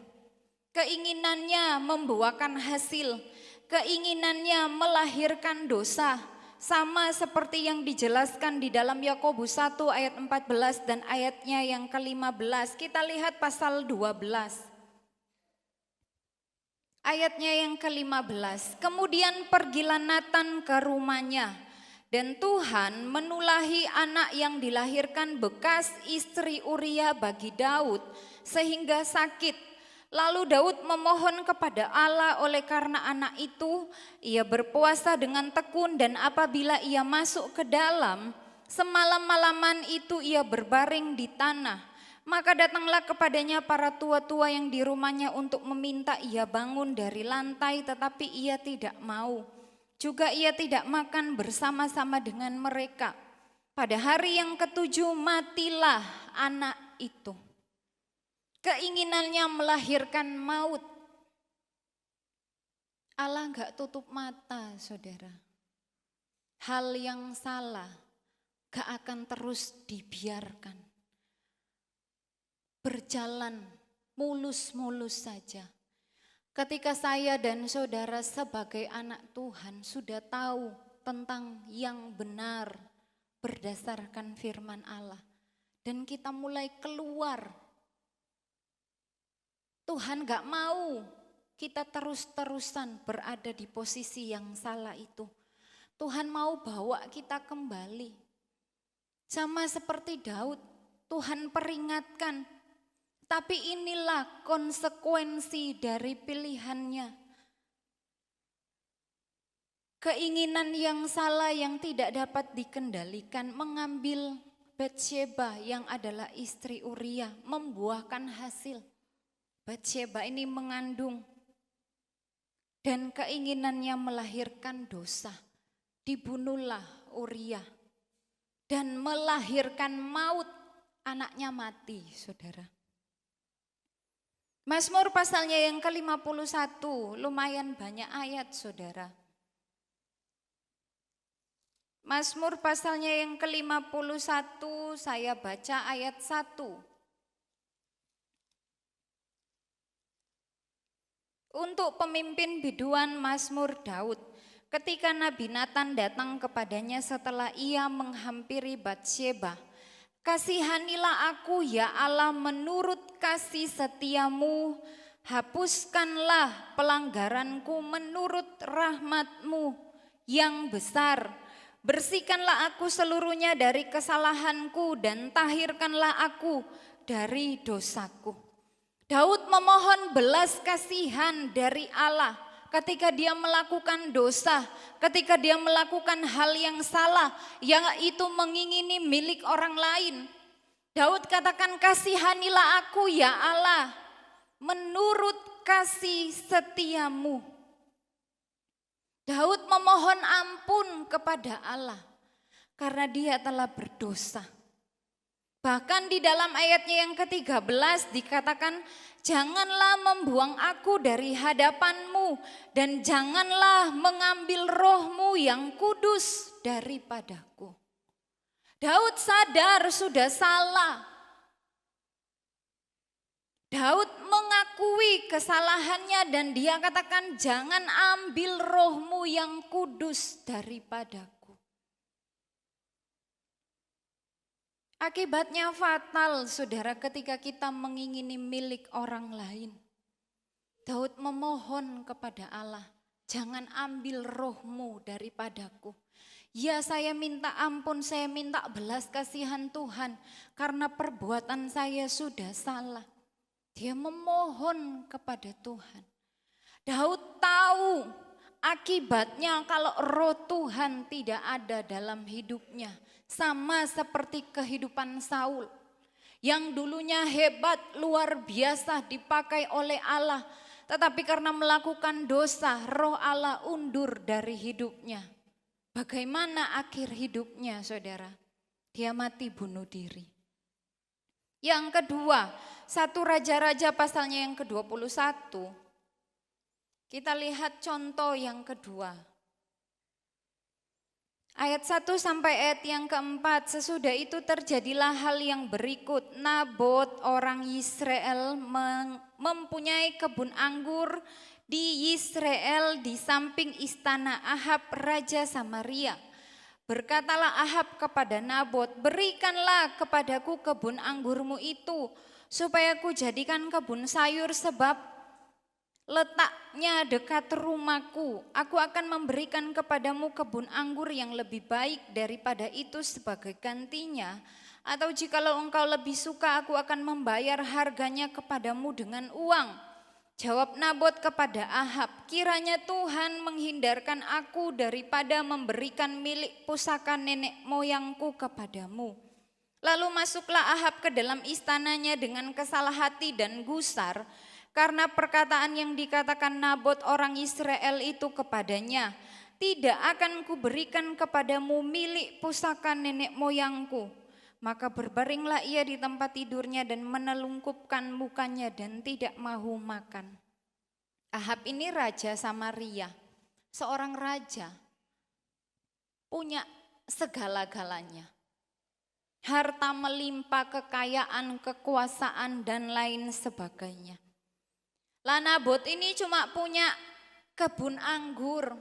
Keinginannya membuahkan hasil, keinginannya melahirkan dosa. Sama seperti yang dijelaskan di dalam Yakobus 1 ayat 14 dan ayatnya yang ke-15. Kita lihat pasal 12. Ayatnya yang ke-15. Kemudian pergilah Natan ke rumahnya. Dan Tuhan menulahi anak yang dilahirkan bekas istri Uria bagi Daud sehingga sakit. Lalu Daud memohon kepada Allah oleh karena anak itu. Ia berpuasa dengan tekun dan apabila ia masuk ke dalam, semalam-malaman itu ia berbaring di tanah. Maka datanglah kepadanya para tua-tua yang di rumahnya untuk meminta ia bangun dari lantai, tetapi ia tidak mau. Juga ia tidak makan bersama-sama dengan mereka. Pada hari yang ke-7 matilah anak itu. Keinginannya melahirkan maut. Allah enggak tutup mata, saudara. Hal yang salah enggak akan terus dibiarkan. Berjalan mulus-mulus saja. Ketika saya dan saudara sebagai anak Tuhan sudah tahu tentang yang benar berdasarkan firman Allah. Dan kita mulai keluar. Tuhan gak mau kita terus-terusan berada di posisi yang salah itu. Tuhan mau bawa kita kembali. Sama seperti Daud, Tuhan peringatkan. Tapi inilah konsekuensi dari pilihannya. Keinginan yang salah yang tidak dapat dikendalikan mengambil Batsheba yang adalah istri Uria, membuahkan hasil. Batsheba ini mengandung dan keinginannya melahirkan dosa. Dibunuhlah Uria dan melahirkan maut, anaknya mati, saudara. Mazmur pasalnya yang ke-51, lumayan banyak ayat, saudara. Mazmur pasalnya yang ke-51, saya baca ayat 1. Untuk pemimpin biduan Mazmur Daud, ketika Nabi Natan datang kepadanya setelah ia menghampiri Batsheba, kasihanilah aku ya Allah menurut kasih setiamu, hapuskanlah pelanggaranku menurut rahmatmu yang besar. Bersihkanlah aku seluruhnya dari kesalahanku dan tahirkanlah aku dari dosaku. Daud memohon belas kasihan dari Allah ketika dia melakukan dosa, ketika dia melakukan hal yang salah, yang itu mengingini milik orang lain. Daud katakan, kasihanilah aku ya Allah, menurut kasih setiamu. Daud memohon ampun kepada Allah, karena dia telah berdosa. Bahkan di dalam ayatnya yang ke-13 dikatakan, janganlah membuang aku dari hadapanmu dan janganlah mengambil rohmu yang kudus daripadaku. Daud sadar sudah salah. Daud mengakui kesalahannya dan dia katakan, jangan ambil rohmu yang kudus daripadaku. Akibatnya fatal, saudara, ketika kita mengingini milik orang lain. Daud memohon kepada Allah, jangan ambil rohmu daripadaku. Ya, saya minta ampun, saya minta belas kasihan Tuhan, karena perbuatan saya sudah salah. Dia memohon kepada Tuhan. Daud tahu akibatnya kalau roh Tuhan tidak ada dalam hidupnya. Sama seperti kehidupan Saul yang dulunya hebat, luar biasa dipakai oleh Allah. Tetapi karena melakukan dosa, roh Allah undur dari hidupnya. Bagaimana akhir hidupnya, saudara? Dia mati bunuh diri. Yang kedua, 1 Raja-Raja pasalnya yang ke-21. Kita lihat contoh yang kedua. Ayat 1 sampai ayat yang keempat, sesudah itu terjadilah hal yang berikut. Nabot orang Yisrael mempunyai kebun anggur di Yisrael di samping istana Ahab Raja Samaria. Berkatalah Ahab kepada Nabot, berikanlah kepadaku kebun anggurmu itu, supaya ku jadikan kebun sayur sebab letaknya dekat rumahku. Aku akan memberikan kepadamu kebun anggur yang lebih baik daripada itu sebagai gantinya. Atau jikalau engkau lebih suka, aku akan membayar harganya kepadamu dengan uang. Jawab Nabot kepada Ahab, kiranya Tuhan menghindarkan aku daripada memberikan milik pusaka nenek moyangku kepadamu. Lalu masuklah Ahab ke dalam istananya dengan kesalah hati dan gusar, karena perkataan yang dikatakan Nabot orang Israel itu kepadanya, tidak akan kuberikan kepadamu milik pusaka nenek moyangku. Maka berbaringlah ia di tempat tidurnya dan menelungkupkan mukanya dan tidak mau makan. Ahab ini raja Samaria, seorang raja, punya segala-galanya. Harta melimpah, kekayaan, kekuasaan dan lain sebagainya. Lah Nabot ini cuma punya kebun anggur.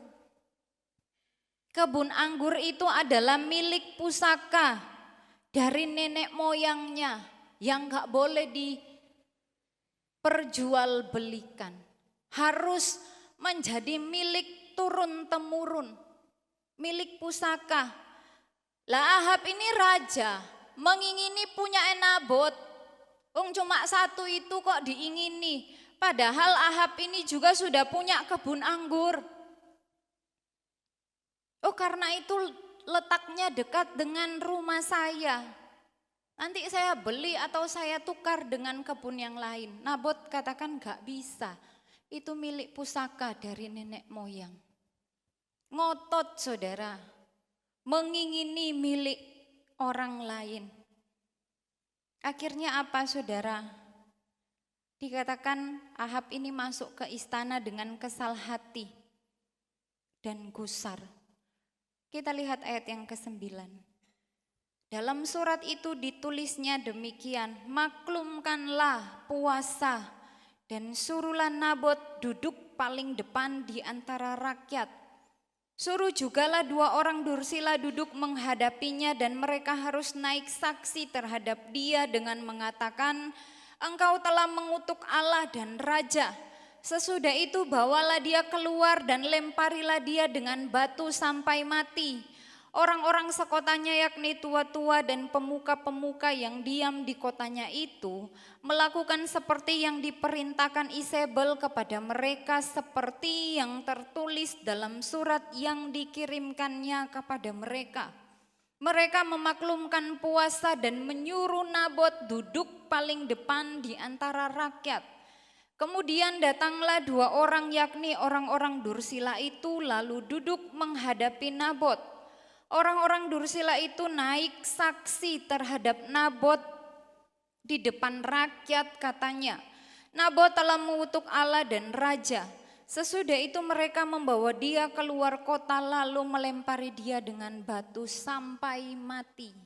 Kebun anggur itu adalah milik pusaka dari nenek moyangnya yang gak boleh diperjualbelikan. Harus menjadi milik turun-temurun, milik pusaka. Lah Ahab ini raja, mengingini punya Nabot. Cuma satu itu kok diingini. Padahal Ahab ini juga sudah punya kebun anggur. Karena itu letaknya dekat dengan rumah saya. Nanti saya beli atau saya tukar dengan kebun yang lain. Nabot katakan gak bisa. Itu milik pusaka dari nenek moyang. Ngotot saudara. Mengingini milik orang lain. Akhirnya apa saudara? Dikatakan Ahab ini masuk ke istana dengan kesal hati dan gusar. Kita lihat ayat yang ke-9. Dalam surat itu ditulisnya demikian, maklumkanlah puasa dan suruhlah Nabot duduk paling depan di antara rakyat. Suruh jugalah 2 orang dursila duduk menghadapinya dan mereka harus naik saksi terhadap dia dengan mengatakan, engkau telah mengutuk Allah dan Raja. Sesudah itu bawalah dia keluar dan lemparilah dia dengan batu sampai mati. Orang-orang sekotanya yakni tua-tua dan pemuka-pemuka yang diam di kotanya itu melakukan seperti yang diperintahkan Isebel kepada mereka, seperti yang tertulis dalam surat yang dikirimkannya kepada mereka. Mereka memaklumkan puasa dan menyuruh Nabot duduk paling depan di antara rakyat. Kemudian datanglah 2 orang yakni orang-orang dursila itu lalu duduk menghadapi Nabot. Orang-orang dursila itu naik saksi terhadap Nabot Di depan rakyat katanya, Nabot telah mengutuk Allah dan raja. Sesudah itu mereka membawa dia keluar kota lalu melempari dia dengan batu sampai mati.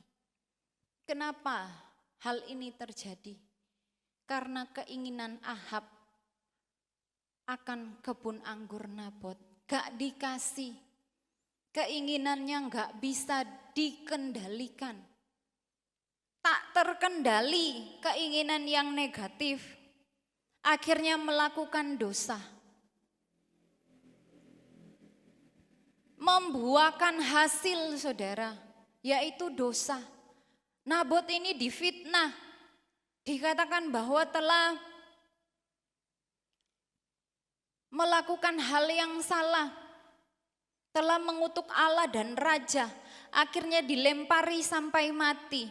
Kenapa hal ini terjadi? Karena keinginan Ahab akan kebun anggur Nabot. Gak dikasih, keinginannya gak bisa dikendalikan. Tak terkendali keinginan yang negatif, akhirnya melakukan dosa. Membuahkan hasil saudara, yaitu dosa. Nabot ini difitnah, dikatakan bahwa telah melakukan hal yang salah, telah mengutuk Allah dan raja, akhirnya dilempari sampai mati.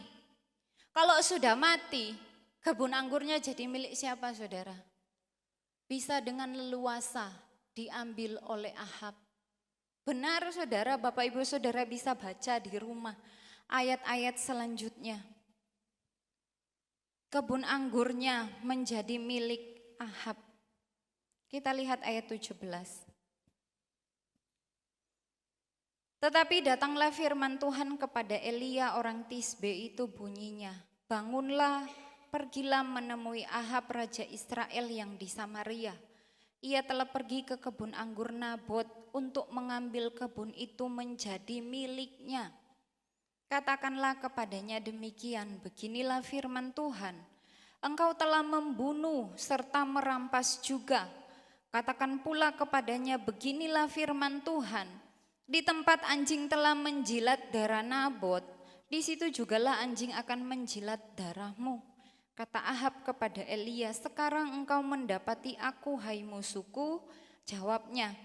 Kalau sudah mati, kebun anggurnya jadi milik siapa saudara? Bisa dengan leluasa diambil oleh Ahab. Benar saudara, Bapak Ibu saudara bisa baca di rumah ayat-ayat selanjutnya. Kebun anggurnya menjadi milik Ahab. Kita lihat ayat 17. Tetapi datanglah firman Tuhan kepada Elia orang Tisbe itu bunyinya, bangunlah, pergilah menemui Ahab raja Israel yang di Samaria. Ia telah pergi ke kebun anggur Nabot untuk mengambil kebun itu menjadi miliknya. Katakanlah kepadanya demikian, beginilah firman Tuhan, engkau telah membunuh serta merampas juga. Katakan pula kepadanya, beginilah firman Tuhan, di tempat anjing telah menjilat darah Nabot, di situ jugalah anjing akan menjilat darahmu. Kata Ahab kepada Elia, sekarang engkau mendapati aku, hai musuhku. Jawabnya,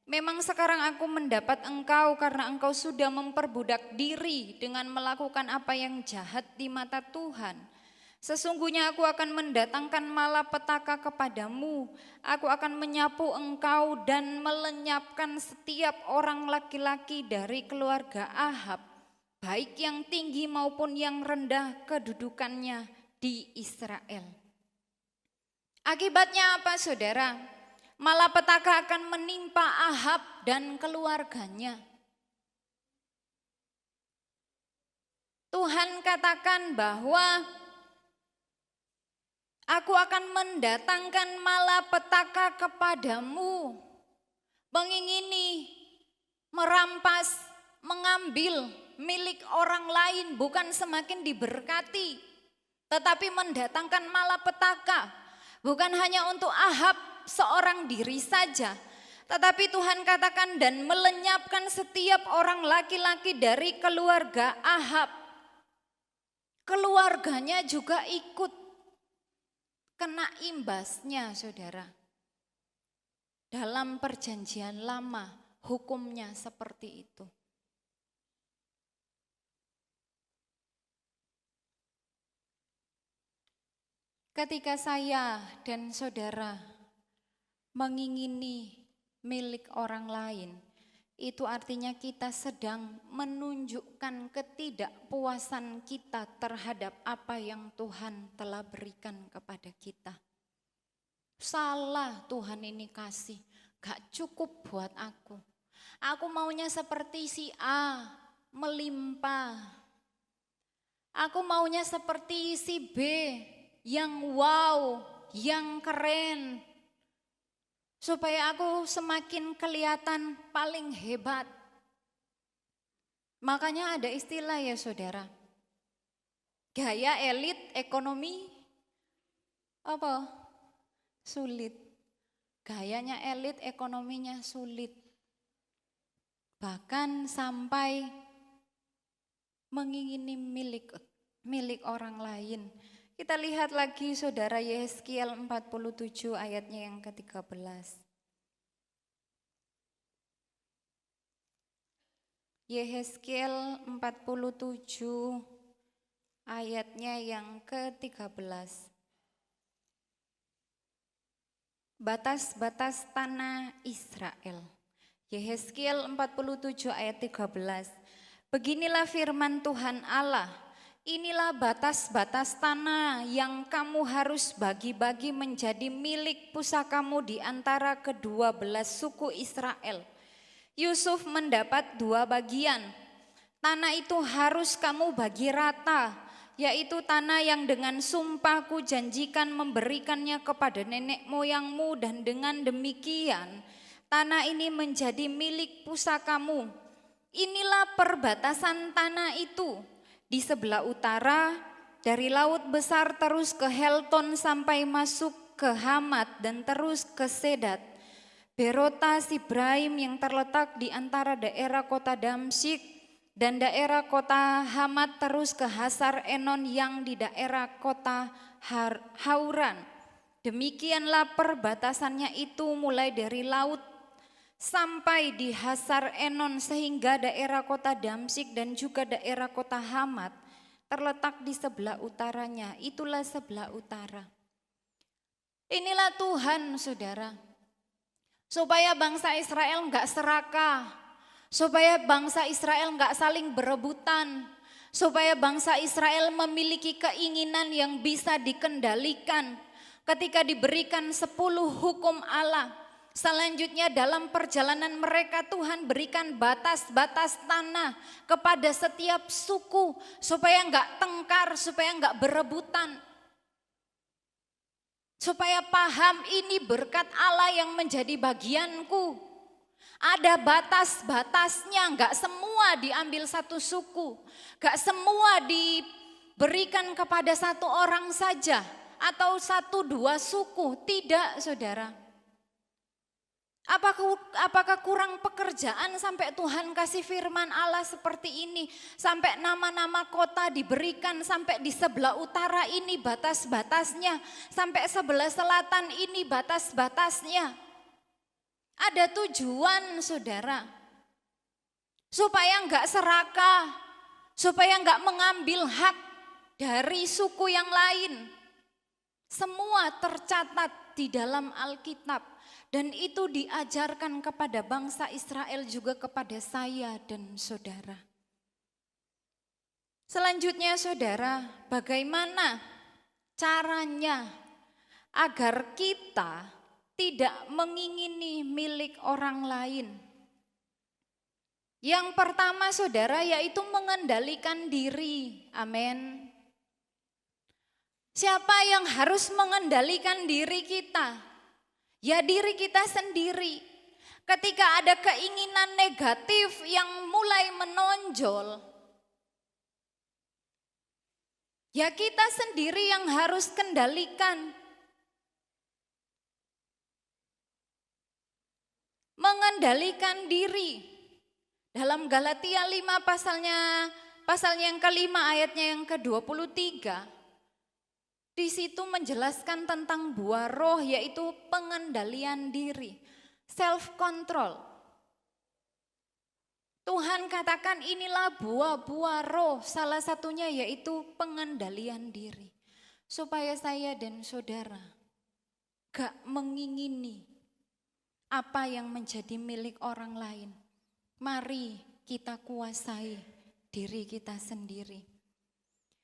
memang sekarang aku mendapat engkau karena engkau sudah memperbudak diri dengan melakukan apa yang jahat di mata Tuhan. Sesungguhnya aku akan mendatangkan malapetaka kepadamu. Aku akan menyapu engkau dan melenyapkan setiap orang laki-laki dari keluarga Ahab, baik yang tinggi maupun yang rendah kedudukannya di Israel. Akibatnya apa saudara? Malapetaka akan menimpa Ahab dan keluarganya. Tuhan katakan bahwa aku akan mendatangkan malapetaka kepadamu, mengingini, merampas, mengambil milik orang lain, bukan semakin diberkati, tetapi mendatangkan malapetaka, bukan hanya untuk Ahab seorang diri saja, tetapi Tuhan katakan dan melenyapkan setiap orang laki-laki dari keluarga Ahab. Keluarganya juga ikut kena imbasnya saudara. Dalam perjanjian lama hukumnya seperti itu. Ketika saya dan saudara mengingini milik orang lain, itu artinya kita sedang menunjukkan ketidakpuasan kita terhadap apa yang Tuhan telah berikan kepada kita. Salah Tuhan ini kasih, gak cukup buat aku. Aku maunya seperti si A, melimpah. Aku maunya seperti si B, yang wow, yang keren. Supaya aku semakin kelihatan paling hebat. Makanya ada istilah ya saudara. Gaya elit ekonomi apa? Sulit. Gayanya elit ekonominya sulit. Bahkan sampai mengingini milik orang lain. Kita lihat lagi saudara Yehezkiel 47 ayatnya yang ke-13. Yehezkiel 47 ayatnya yang ke-13. Batas-batas tanah Israel. Yehezkiel 47 ayat 13. Beginilah firman Tuhan Allah inilah batas-batas tanah yang kamu harus bagi-bagi menjadi milik pusakamu di antara kedua belas suku Israel. Yusuf mendapat 2 bagian. Tanah itu harus kamu bagi rata, yaitu tanah yang dengan sumpah ku janjikan memberikannya kepada nenek moyangmu, dan dengan demikian tanah ini menjadi milik pusakamu. Inilah perbatasan tanah itu. Di sebelah utara dari Laut Besar terus ke Helton sampai masuk ke Hamat dan terus ke Sedat. Berota Sibraim yang terletak di antara daerah kota Damsyik dan daerah kota Hamat terus ke Hasar Enon yang di daerah kota Hauran. Demikianlah perbatasannya itu mulai dari laut sampai di Hasar Enon, sehingga daerah kota Damsyik dan juga daerah kota Hamat terletak di sebelah utaranya. Itulah sebelah utara. Inilah Tuhan, saudara. Supaya bangsa Israel enggak serakah, supaya bangsa Israel enggak saling berebutan, supaya bangsa Israel memiliki keinginan yang bisa dikendalikan ketika diberikan 10 hukum Allah. Selanjutnya dalam perjalanan mereka Tuhan berikan batas-batas tanah kepada setiap suku supaya enggak tengkar, supaya enggak berebutan. Supaya paham ini berkat Allah yang menjadi bagianku. Ada batas-batasnya, enggak semua diambil satu suku, enggak semua diberikan kepada satu orang saja atau 1-2 suku, tidak, saudara. Apakah kurang pekerjaan sampai Tuhan kasih firman Allah seperti ini, sampai nama-nama kota diberikan, sampai di sebelah utara ini batas-batasnya, sampai sebelah selatan ini batas-batasnya. Ada tujuan, saudara, supaya enggak serakah, supaya enggak mengambil hak dari suku yang lain. Semua tercatat di dalam Alkitab. Dan itu diajarkan kepada bangsa Israel, juga kepada saya dan saudara. Selanjutnya, saudara, bagaimana caranya agar kita tidak mengingini milik orang lain? Yang pertama, saudara, yaitu mengendalikan diri. Amin. Siapa yang harus mengendalikan diri kita? Ya, diri kita sendiri. Ketika ada keinginan negatif yang mulai menonjol, ya kita sendiri yang harus kendalikan. Mengendalikan diri. Dalam Galatia 5 pasalnya yang kelima ayatnya yang ke-23. Di situ menjelaskan tentang buah roh, yaitu pengendalian diri, self control. Tuhan katakan inilah buah-buah roh, salah satunya yaitu pengendalian diri. Supaya saya dan saudara gak mengingini apa yang menjadi milik orang lain. Mari kita kuasai diri kita sendiri.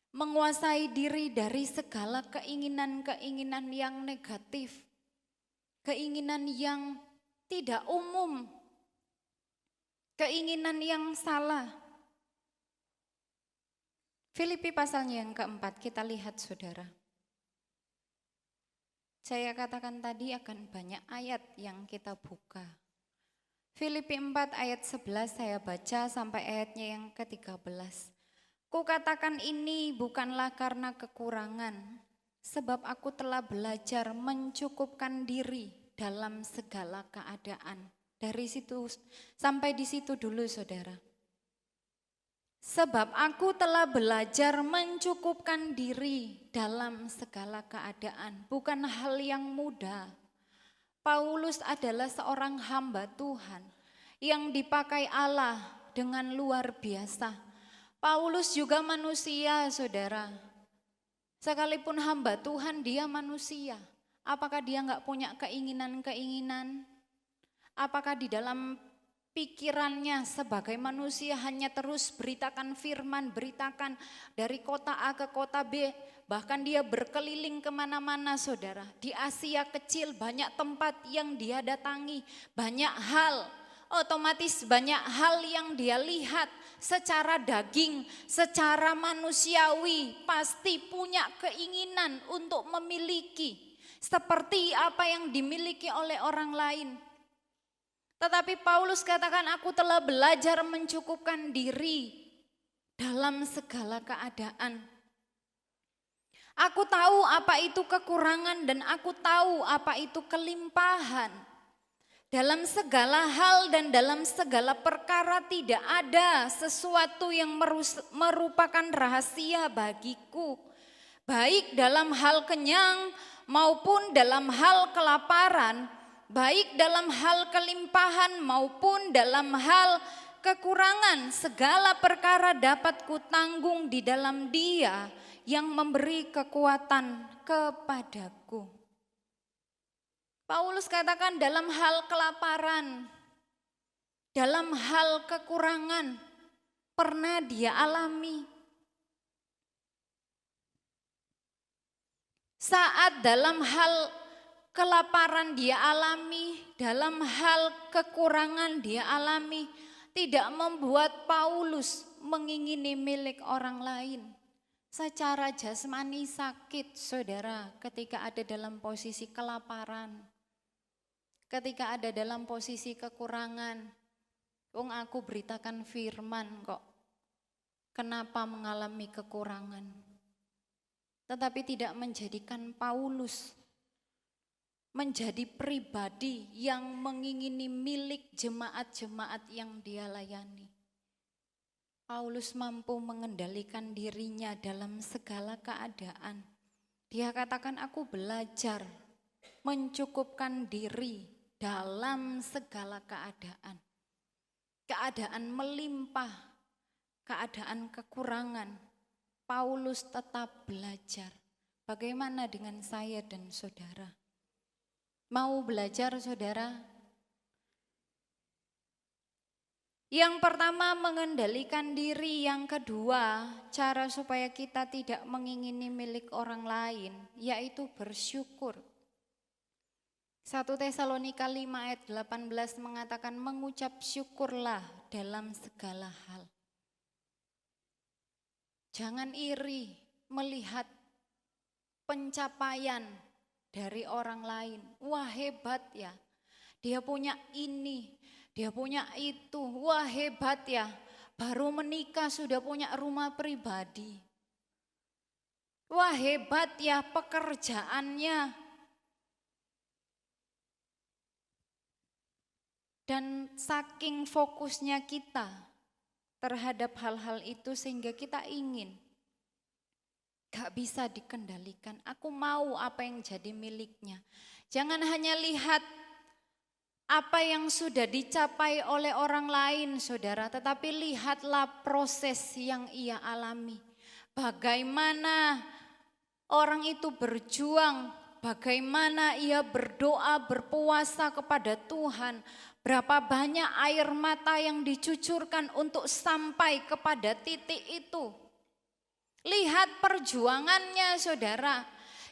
Menguasai diri dari segala keinginan-keinginan yang negatif, keinginan yang tidak umum, keinginan yang salah. Filipi pasalnya yang keempat, kita lihat, saudara. Saya katakan tadi akan banyak ayat yang kita buka. Filipi 4 ayat 11 saya baca sampai ayatnya yang ke-13. Kukatakan ini bukanlah karena kekurangan, sebab aku telah belajar mencukupkan diri dalam segala keadaan. Dari situ sampai di situ dulu, saudara. Sebab aku telah belajar mencukupkan diri dalam segala keadaan, bukan hal yang mudah. Paulus adalah seorang hamba Tuhan yang dipakai Allah dengan luar biasa. Paulus juga manusia, saudara. Sekalipun hamba Tuhan, dia manusia. Apakah dia enggak punya keinginan-keinginan? Apakah di dalam pikirannya sebagai manusia hanya terus beritakan firman, beritakan dari kota A ke kota B. Bahkan dia berkeliling kemana-mana saudara. Di Asia kecil banyak tempat yang dia datangi, banyak hal. Otomatis banyak hal yang dia lihat secara daging, secara manusiawi. Pasti punya keinginan untuk memiliki seperti apa yang dimiliki oleh orang lain. Tetapi Paulus katakan, aku telah belajar mencukupkan diri dalam segala keadaan. Aku tahu apa itu kekurangan dan aku tahu apa itu kelimpahan. Dalam segala hal dan dalam segala perkara tidak ada sesuatu yang merupakan rahasia bagiku. Baik dalam hal kenyang maupun dalam hal kelaparan, baik dalam hal kelimpahan maupun dalam hal kekurangan, segala perkara dapat kutanggung di dalam Dia yang memberi kekuatan kepadaku. Paulus katakan dalam hal kelaparan, dalam hal kekurangan pernah dia alami. Saat dalam hal kelaparan dia alami, dalam hal kekurangan dia alami, tidak membuat Paulus mengingini milik orang lain. Secara jasmani sakit saudara ketika ada dalam posisi kelaparan, ketika ada dalam posisi kekurangan. Aku beritakan firman kok, kenapa mengalami kekurangan? Tetapi tidak menjadikan Paulus menjadi pribadi yang mengingini milik jemaat-jemaat yang dia layani. Paulus mampu mengendalikan dirinya dalam segala keadaan. Dia katakan, aku belajar mencukupkan diri dalam segala keadaan. Keadaan melimpah, keadaan kekurangan. Paulus tetap belajar. Bagaimana dengan saya dan saudara? Mau belajar saudara? Yang pertama mengendalikan diri, yang kedua cara supaya kita tidak mengingini milik orang lain, yaitu bersyukur. 1 Tesalonika 5 ayat 18 mengatakan mengucap syukurlah dalam segala hal. Jangan iri melihat pencapaian dari orang lain. Wah hebat ya, dia punya ini, dia punya itu. Wah hebat ya, baru menikah sudah punya rumah pribadi. Wah hebat ya pekerjaannya. Dan saking fokusnya kita terhadap hal-hal itu sehingga kita ingin. Gak bisa dikendalikan, aku mau apa yang jadi miliknya. Jangan hanya lihat apa yang sudah dicapai oleh orang lain saudara, tetapi lihatlah proses yang ia alami. Bagaimana orang itu berjuang, bagaimana ia berdoa, berpuasa kepada Tuhan. Berapa banyak air mata yang dicucurkan untuk sampai kepada titik itu. Lihat perjuangannya saudara.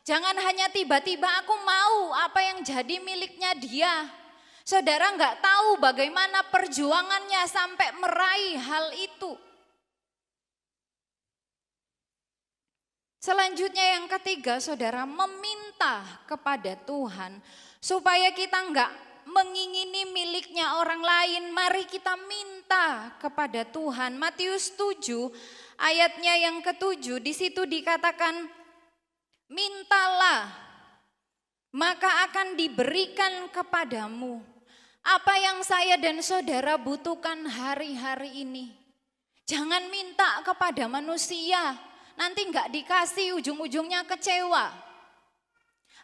Jangan hanya tiba-tiba aku mau apa yang jadi miliknya dia. Saudara enggak tahu bagaimana perjuangannya sampai meraih hal itu. Selanjutnya yang ketiga saudara, meminta kepada Tuhan supaya kita enggak mengingini miliknya orang lain. Mari kita minta kepada Tuhan. Matius 7 ayatnya yang ke-7 di situ dikatakan, mintalah maka akan diberikan kepadamu apa yang saya dan saudara butuhkan hari-hari ini. Jangan minta kepada manusia, nanti enggak dikasih ujung-ujungnya kecewa.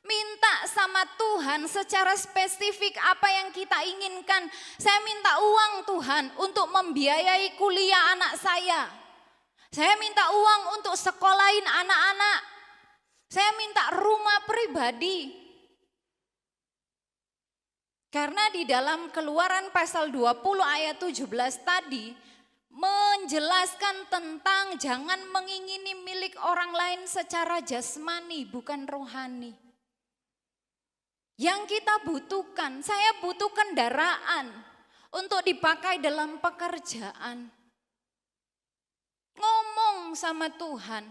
Minta sama Tuhan secara spesifik apa yang kita inginkan. Saya minta uang Tuhan untuk membiayai kuliah anak saya. Saya minta uang untuk sekolahin anak-anak. Saya minta rumah pribadi. Karena di dalam Keluaran pasal 20 ayat 17 tadi menjelaskan tentang jangan mengingini milik orang lain secara jasmani, bukan rohani. Yang kita butuhkan, saya butuh kendaraan untuk dipakai dalam pekerjaan. Ngomong sama Tuhan,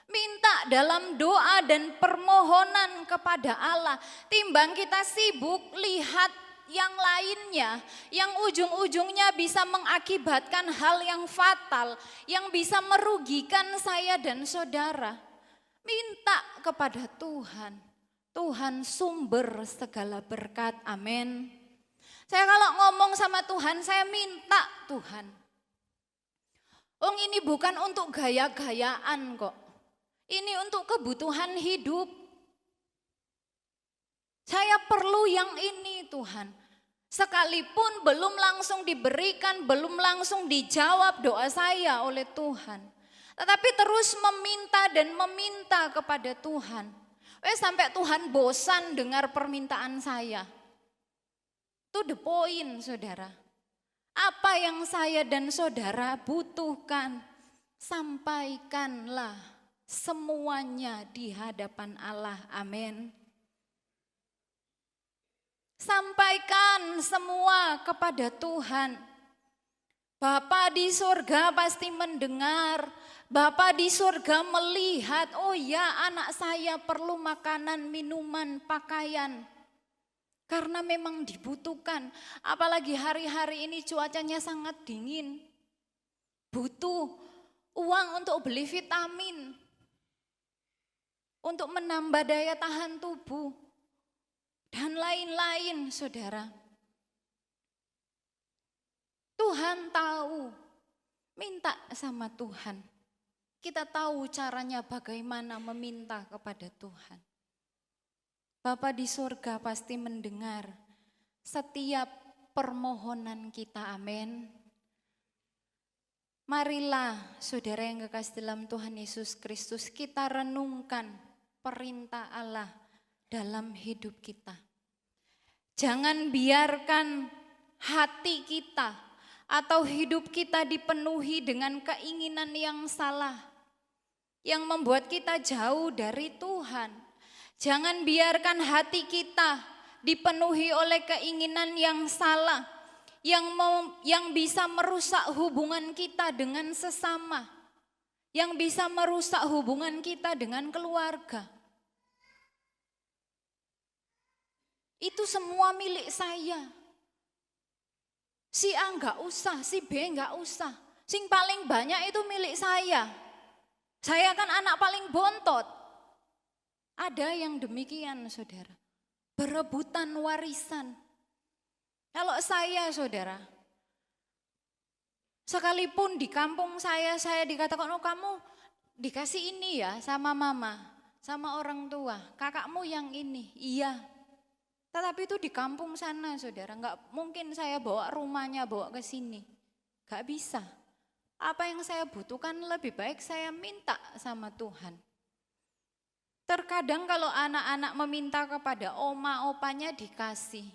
minta dalam doa dan permohonan kepada Allah. Timbang kita sibuk lihat yang lainnya, yang ujung-ujungnya bisa mengakibatkan hal yang fatal, yang bisa merugikan saya dan saudara. Minta kepada Tuhan, Tuhan sumber segala berkat, amin. Saya kalau ngomong sama Tuhan, saya minta Tuhan. Ini bukan untuk gaya-gayaan kok. Ini untuk kebutuhan hidup. Saya perlu yang ini Tuhan. Sekalipun belum langsung diberikan, belum langsung dijawab doa saya oleh Tuhan. Tetapi terus meminta dan meminta kepada Tuhan. Sampai Tuhan bosan dengar permintaan saya. Itu the point, saudara. Apa yang saya dan saudara butuhkan, sampaikanlah semuanya di hadapan Allah. Amin. Sampaikan semua kepada Tuhan. Bapa di surga pasti mendengar. Bapa di surga melihat, oh ya anak saya perlu makanan, minuman, pakaian. Karena memang dibutuhkan. Apalagi hari-hari ini cuacanya sangat dingin. Butuh uang untuk beli vitamin. Untuk menambah daya tahan tubuh. Dan lain-lain, saudara. Tuhan tahu, minta sama Tuhan. Kita tahu caranya bagaimana meminta kepada Tuhan. Bapa di surga pasti mendengar setiap permohonan kita, amin. Marilah saudara yang kekasih dalam Tuhan Yesus Kristus, kita renungkan perintah Allah dalam hidup kita. Jangan biarkan hati kita atau hidup kita dipenuhi dengan keinginan yang salah, yang membuat kita jauh dari Tuhan. Jangan biarkan hati kita dipenuhi oleh keinginan yang salah, yang bisa merusak hubungan kita dengan sesama, yang bisa merusak hubungan kita dengan keluarga. Itu semua milik saya. Si A enggak usah, si B enggak usah. Sing paling banyak itu milik saya. Saya kan anak paling bontot. Ada yang demikian, saudara. Berebutan warisan. Kalau saya, saudara, sekalipun di kampung saya dikatakan, oh kamu dikasih ini ya sama mama, sama orang tua. Kakakmu yang ini, iya. Tetapi itu di kampung sana, saudara. Enggak mungkin saya bawa rumahnya, bawa ke sini. Enggak bisa. Apa yang saya butuhkan lebih baik saya minta sama Tuhan. Terkadang kalau anak-anak meminta kepada oma, opanya dikasih.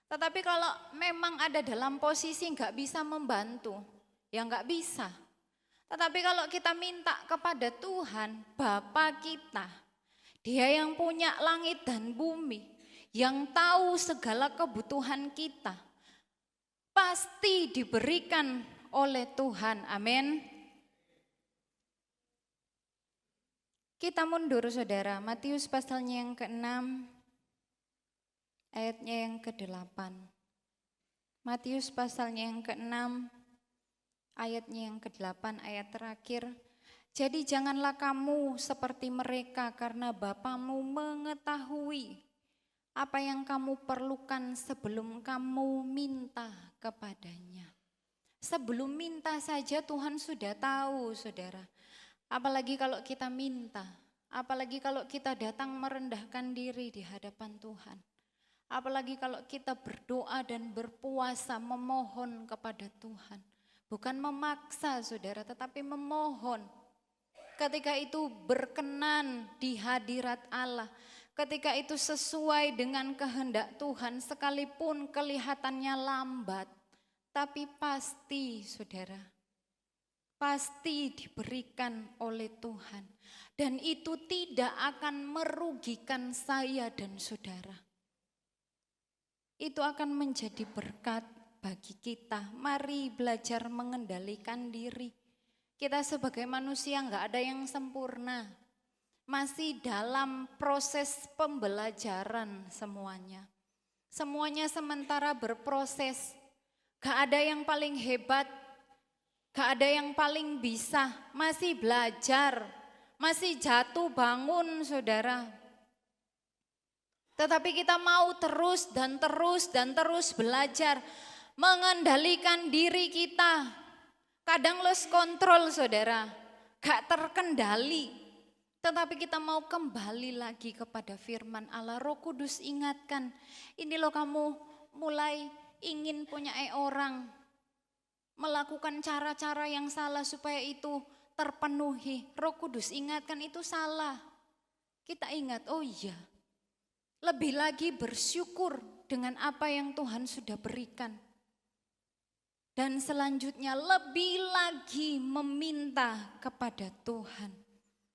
Tetapi kalau memang ada dalam posisi enggak bisa membantu, ya enggak bisa. Tetapi kalau kita minta kepada Tuhan, Bapa kita, Dia yang punya langit dan bumi, yang tahu segala kebutuhan kita, pasti diberikan oleh Tuhan, amin. Kita mundur saudara, Matius pasalnya yang ke-6, ayatnya yang ke-8. Matius pasalnya yang ke-6, ayatnya yang ke-8, ayat terakhir. Jadi janganlah kamu seperti mereka, karena Bapamu mengetahui apa yang kamu perlukan sebelum kamu minta kepadanya. Sebelum minta saja Tuhan sudah tahu, saudara. Apalagi kalau kita minta, apalagi kalau kita datang merendahkan diri di hadapan Tuhan. Apalagi kalau kita berdoa dan berpuasa memohon kepada Tuhan. Bukan memaksa, saudara, tetapi memohon. Ketika itu berkenan di hadirat Allah. ketika itu sesuai dengan kehendak Tuhan, sekalipun kelihatannya lambat, tapi pasti saudara, pasti diberikan oleh Tuhan. Dan itu tidak akan merugikan saya dan saudara. Itu akan menjadi berkat bagi kita. Mari belajar mengendalikan diri. Kita sebagai manusia enggak ada yang sempurna. Masih dalam proses pembelajaran semuanya. Semuanya sementara berproses. Gak ada yang paling hebat, gak ada yang paling bisa. Masih belajar, masih jatuh bangun saudara. Tetapi kita mau terus dan terus belajar. Mengendalikan diri kita. Kadang lost control saudara, gak terkendali. Tetapi kita mau kembali lagi kepada firman Allah. Roh Kudus ingatkan, ini loh kamu mulai ingin punya orang. Melakukan cara-cara yang salah supaya itu terpenuhi. Roh Kudus ingatkan itu salah. Kita ingat, oh iya. Lebih lagi bersyukur dengan apa yang Tuhan sudah berikan. Dan selanjutnya lebih lagi meminta kepada Tuhan.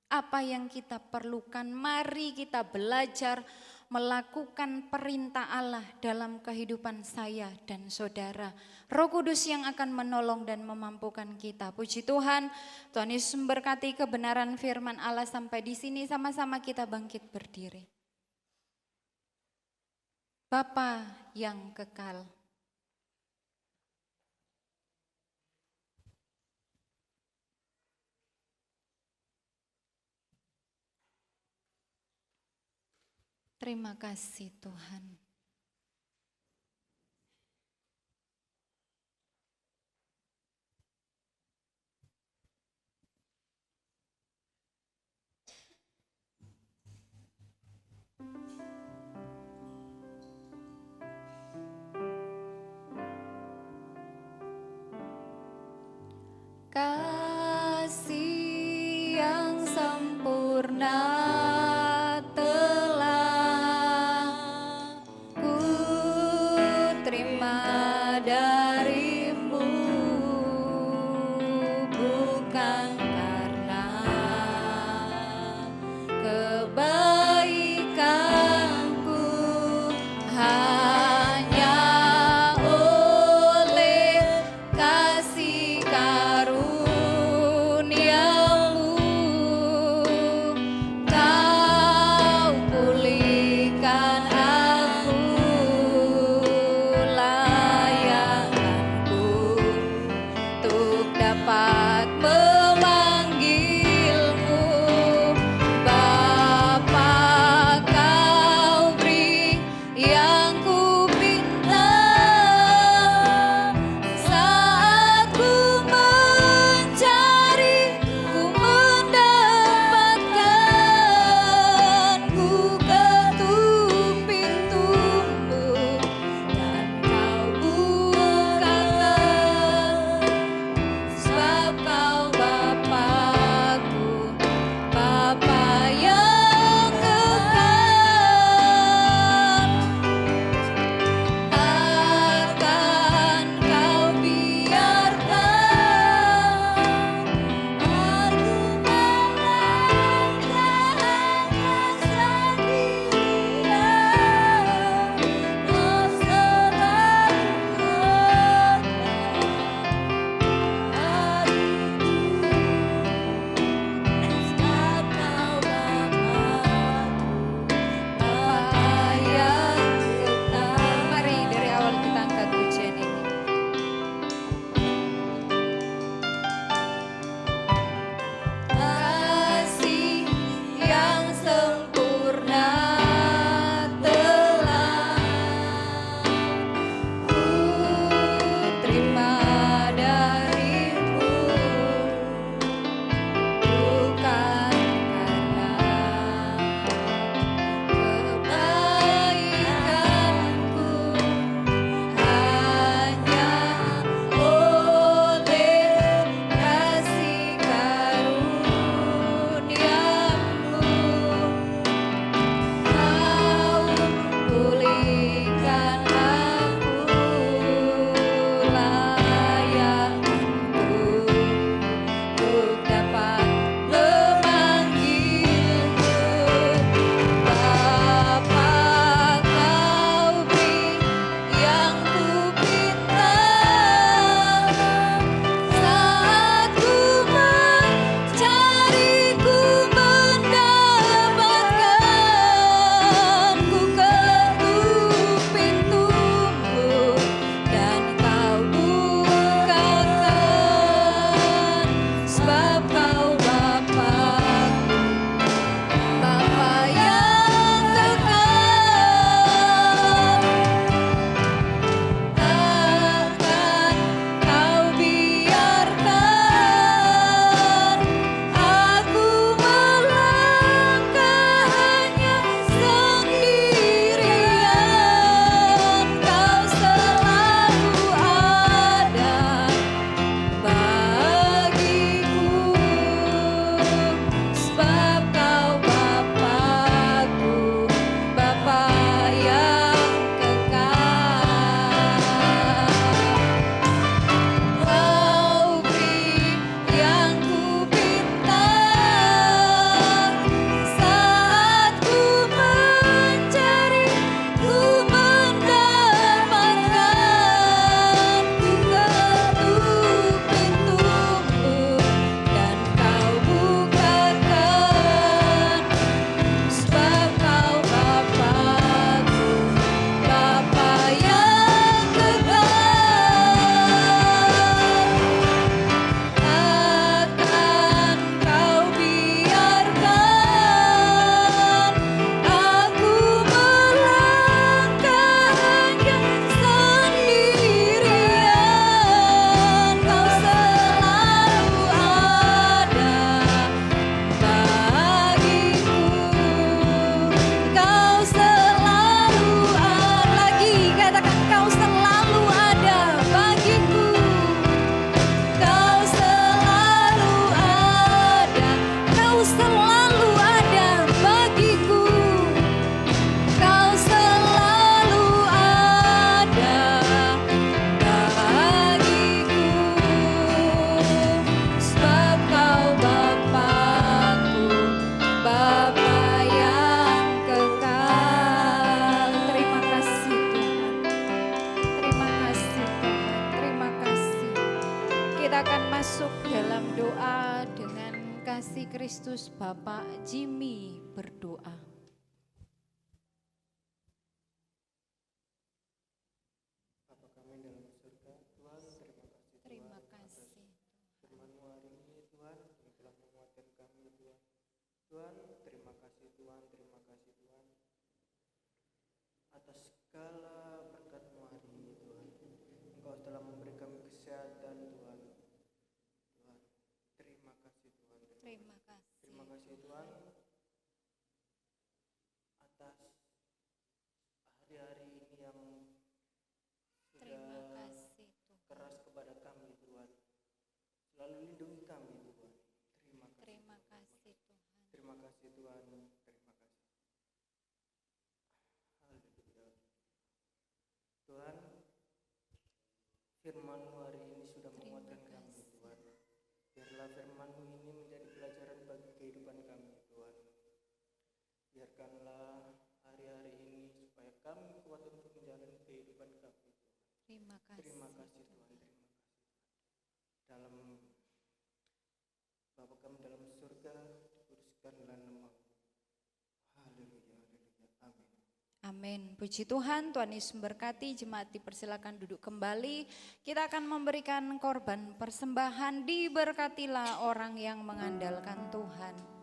Apa yang kita perlukan, mari kita belajar melakukan perintah Allah dalam kehidupan saya dan saudara. Roh Kudus yang akan menolong dan memampukan kita. Puji Tuhan, Tuhan Yesus memberkati kebenaran firman Allah. Sampai di sini sama-sama kita bangkit berdiri. Bapa yang kekal, terima kasih Tuhan. Kasih yang sempurna tak kasih Kristus, Bapak Jimmy berdoa. Bapa kami dalam surga, Tuhan, terima kasih Terima kasih. firman-Mu hari ini, Tuhan, yang telah menguatkan kami, Tuhan. Tuhan, terima kasih Tuhan, terima kasih Tuhan atas segala berkat-Mu hari ini, Tuhan. Engkau telah memberi kami kesehatan, Tuhan. Tuhan, terima kasih Tuhan. Terima kasih. Terima kasih Tuhan atas hari-hari ini yang Terima sudah kasih Tuhan. keras kepada kami, Tuhan. Selalu lindungi kami, Tuhan. Terima kasih. Terima kasih Tuhan. Terima kasih Tuhan. Terima kasih. Haleluya. Tuhan, firman-Mu hari ini sudah menguatkan kami, Tuhan. Biarlah firman-Mu ini menjadi pelajaran bagi kehidupan kami, Tuhan. Biarkanlah hari-hari ini supaya kami kuat untuk menjalani kehidupan kami, Tuhan. Terima kasih. Terima kasih Tuhan, terima kasih. Dalam Bapa kami dalam surga, dikuduskanlah nama-Mu. Haleluya, haleluya, amin. Amin. Puji Tuhan, Tuhan Yesus memberkati. Jemaat dipersilakan duduk kembali. Kita akan memberikan korban persembahan. Diberkatilah orang yang mengandalkan Tuhan.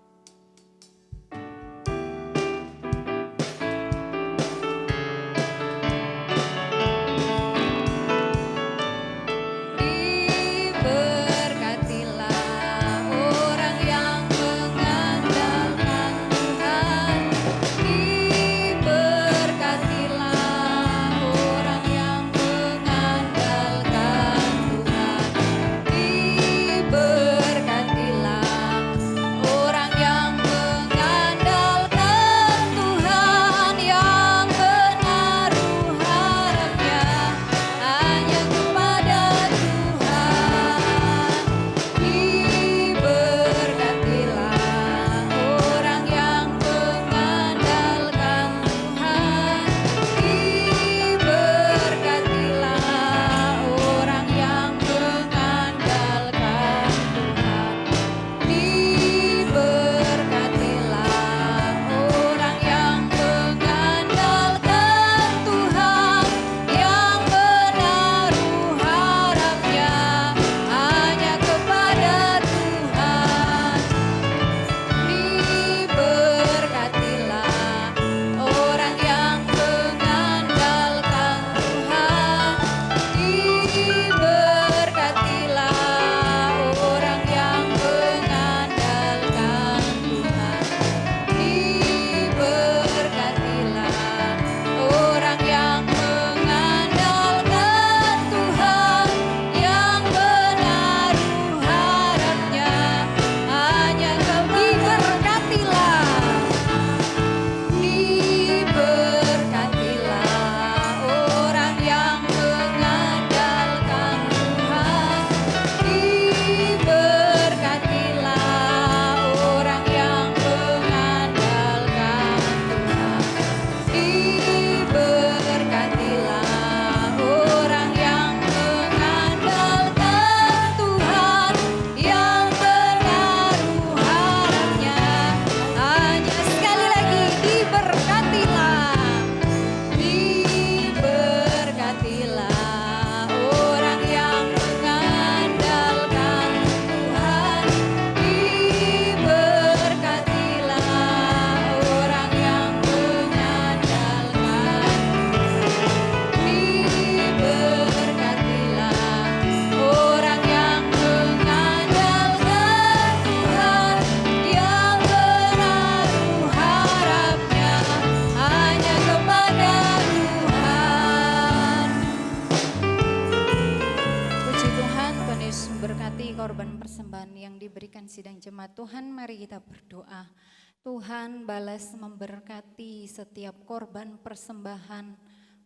korban persembahan yang diberikan sidang jemaat Tuhan, mari kita berdoa. Tuhan balas memberkati setiap korban persembahan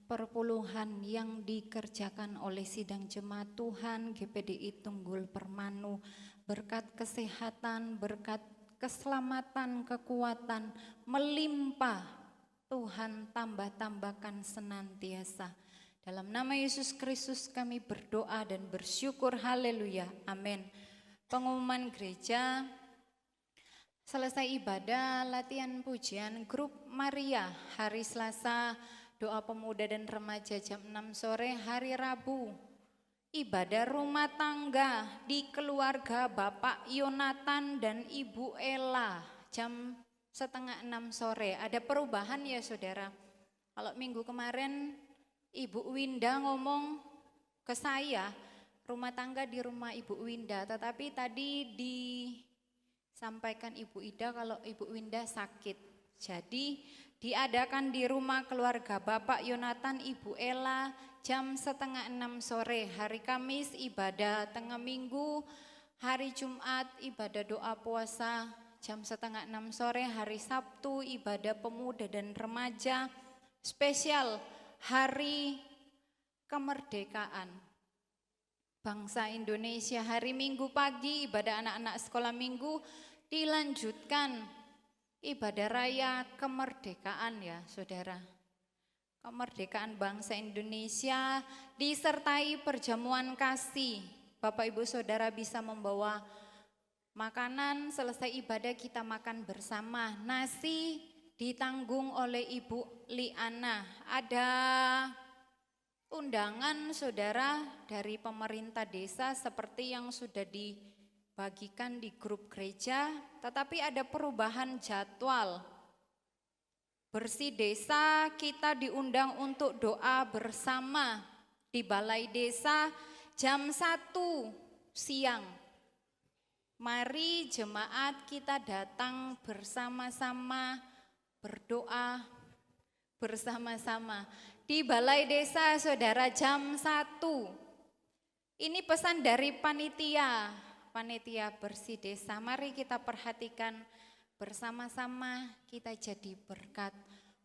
perpuluhan yang dikerjakan oleh sidang jemaat Tuhan GPDI Tunggul Permanu. Berkat kesehatan, berkat keselamatan, kekuatan melimpah Tuhan tambah-tambahkan senantiasa. Dalam nama Yesus Kristus kami berdoa dan bersyukur, haleluya, amin. Pengumuman gereja, Selesai ibadah, latihan pujian grup Maria hari Selasa, doa pemuda dan remaja jam 6 sore, hari Rabu ibadah rumah tangga di keluarga Bapak Yonatan dan Ibu Ella jam setengah 6 sore. Ada perubahan ya saudara. Kalau minggu kemarin Ibu Winda ngomong ke saya, rumah tangga di rumah Ibu Winda, tetapi tadi disampaikan Ibu Ida kalau Ibu Winda sakit. Jadi diadakan di rumah keluarga Bapak Yonatan, Ibu Ella jam setengah 6 sore. Hari Kamis ibadah tengah minggu, hari Jumat ibadah doa puasa jam setengah 6 sore. Hari Sabtu ibadah pemuda dan remaja spesial hari kemerdekaan bangsa Indonesia. Hari Minggu pagi ibadah anak-anak sekolah minggu, dilanjutkan ibadah raya kemerdekaan ya saudara. Kemerdekaan bangsa Indonesia disertai perjamuan kasih. Bapak Ibu Saudara bisa membawa makanan, selesai ibadah kita makan bersama. Nasi ditanggung oleh Ibu Liana. Ada undangan saudara dari pemerintah desa seperti yang sudah dibagikan di grup gereja, tetapi ada perubahan jadwal. Bersih desa kita diundang untuk doa bersama di balai desa jam 1 siang. Mari jemaat kita datang bersama-sama berdoa bersama-sama di balai desa saudara jam 1. Ini pesan dari panitia bersih desa. Mari kita perhatikan bersama-sama, kita jadi berkat.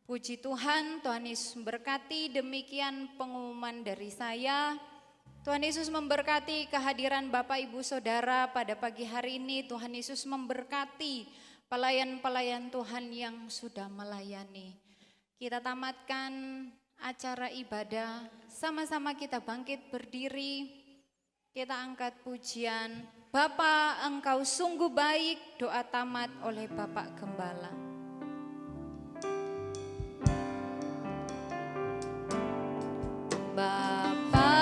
Puji Tuhan, Tuhan Yesus memberkati. Demikian pengumuman dari saya. Tuhan Yesus memberkati kehadiran Bapak Ibu Saudara pada pagi hari ini. Tuhan Yesus memberkati pelayan-pelayan Tuhan yang sudah melayani. Kita tamatkan acara ibadah, sama-sama kita bangkit berdiri, kita angkat pujian. Bapa, Engkau sungguh baik, doa tamat oleh Bapak Gembala. Bapa,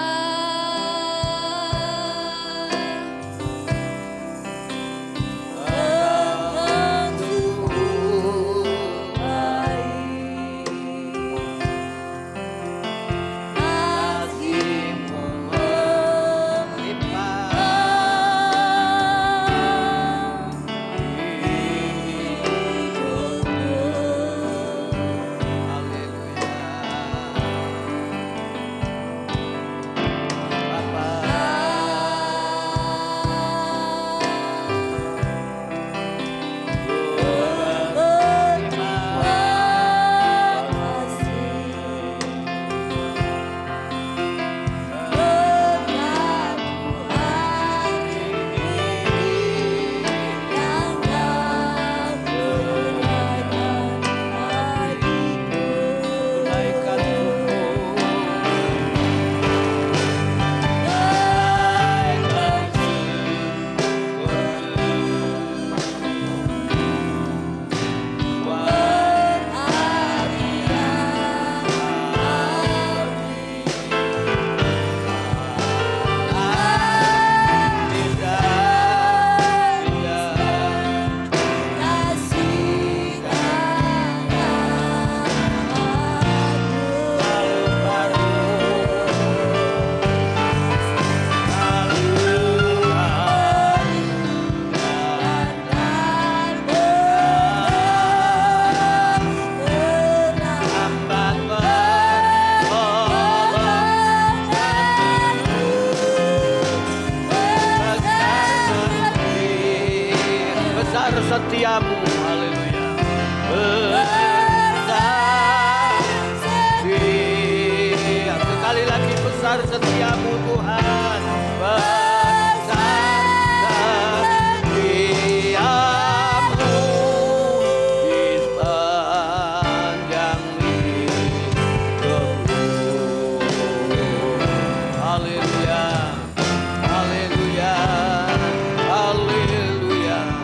setiamu, haleluya. Besar setia, sekali lagi besar setiamu Tuhan. Besar setiamu di sepanjang hidupku. Haleluya, haleluya, haleluya.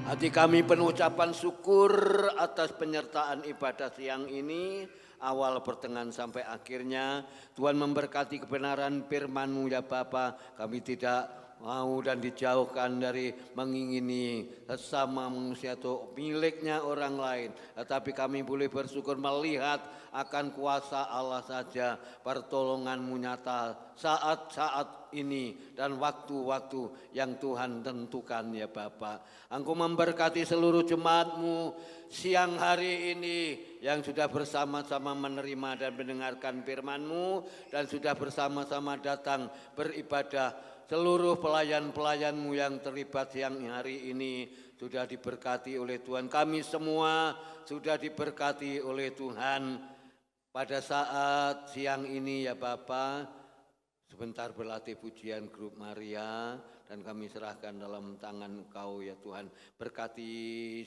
Hati kami penuh ucapan syukur atas penyertaan ibadah siang ini, awal pertengahan sampai akhirnya. Tuhan memberkati kebenaran firman-Mu ya Bapa. Kami tidak mau dan dijauhkan dari mengingini sesama manusia atau miliknya orang lain. Tetapi kami boleh bersyukur melihat akan kuasa Allah saja, pertolongan-Mu nyata saat-saat ini dan waktu-waktu yang Tuhan tentukan ya Bapa. Engkau memberkati seluruh jemaat-Mu siang hari ini yang sudah bersama-sama menerima dan mendengarkan firman-Mu dan sudah bersama-sama datang beribadah. Seluruh pelayan-pelayan-Mu yang terlibat siang hari ini sudah diberkati oleh Tuhan. Kami semua sudah diberkati oleh Tuhan. Pada saat siang ini ya Bapa, sebentar berlatih pujian grup Maria dan kami serahkan dalam tangan Engkau ya Tuhan. Berkati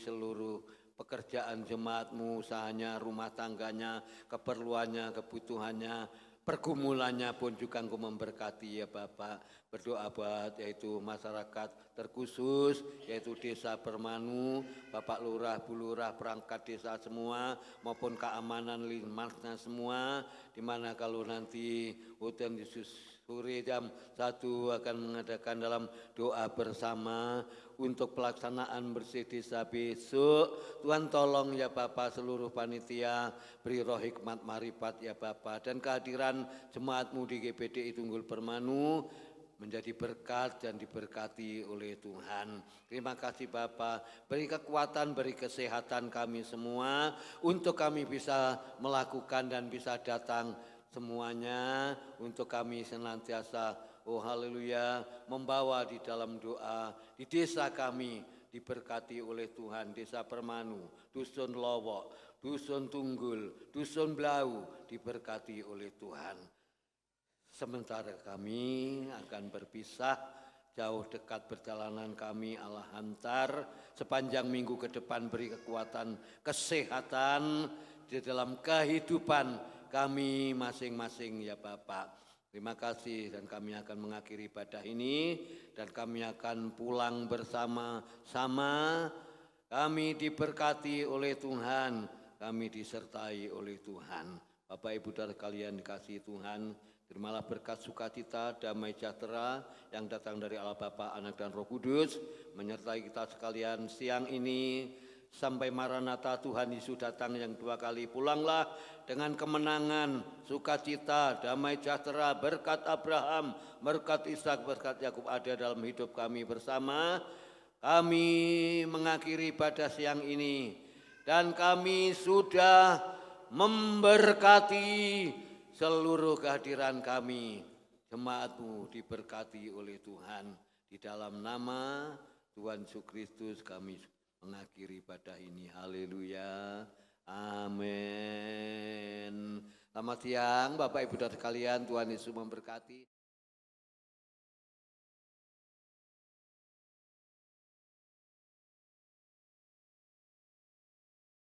seluruh pekerjaan jemaat-Mu, usahanya, rumah tangganya, keperluannya, kebutuhannya, pergumulannya pun juga Engkau memberkati ya Bapak. Berdoa buat yaitu masyarakat terkhusus, yaitu desa Permanu, Bapak Lurah, Bu Lurah, perangkat desa semua, maupun keamanan linmasnya semua, dimana kalau nanti hutan Yesus sore jam 1 akan mengadakan dalam doa bersama untuk pelaksanaan bersih desa besok. Tuhan tolong ya Bapak seluruh panitia, beri roh hikmat marifat ya Bapak, dan kehadiran jemaat-Mu di GPDI Tunggul Permanu menjadi berkat dan diberkati oleh Tuhan. Terima kasih Bapak, beri kekuatan, beri kesehatan kami semua untuk kami bisa melakukan dan bisa datang semuanya untuk kami senantiasa, oh haleluya, membawa di dalam doa di desa kami diberkati oleh Tuhan. Desa Permanu, Dusun Lowok, Dusun Tunggul, Dusun Blau diberkati oleh Tuhan. Sementara kami akan berpisah, jauh dekat perjalanan kami Allah hantar. Sepanjang minggu ke depan beri kekuatan, kesehatan di dalam kehidupan kami masing-masing ya Bapak. Terima kasih dan kami akan mengakhiri ibadah ini dan kami akan pulang bersama-sama. Kami diberkati oleh Tuhan, kami disertai oleh Tuhan. Bapak Ibu saudara kalian dikasihi Tuhan, terimalah berkat sukacita, damai sejahtera yang datang dari Allah Bapa, Anak dan Roh Kudus menyertai kita sekalian siang ini sampai Maranatha Tuhan Yesus datang yang dua kali. Pulanglah dengan kemenangan, sukacita, damai sejahtera, berkat Abraham, berkat Ishak, berkat Yakub ada dalam hidup kami bersama. Kami mengakhiri ibadah siang ini dan kami sudah memberkati seluruh kehadiran kami. Jemaat-Mu diberkati oleh Tuhan. Di dalam nama Tuhan Yesus Kristus kami mengakhiri ibadah ini. Haleluya. Amin. Selamat siang Bapak Ibu dan sekalian, Tuhan Yesus memberkati.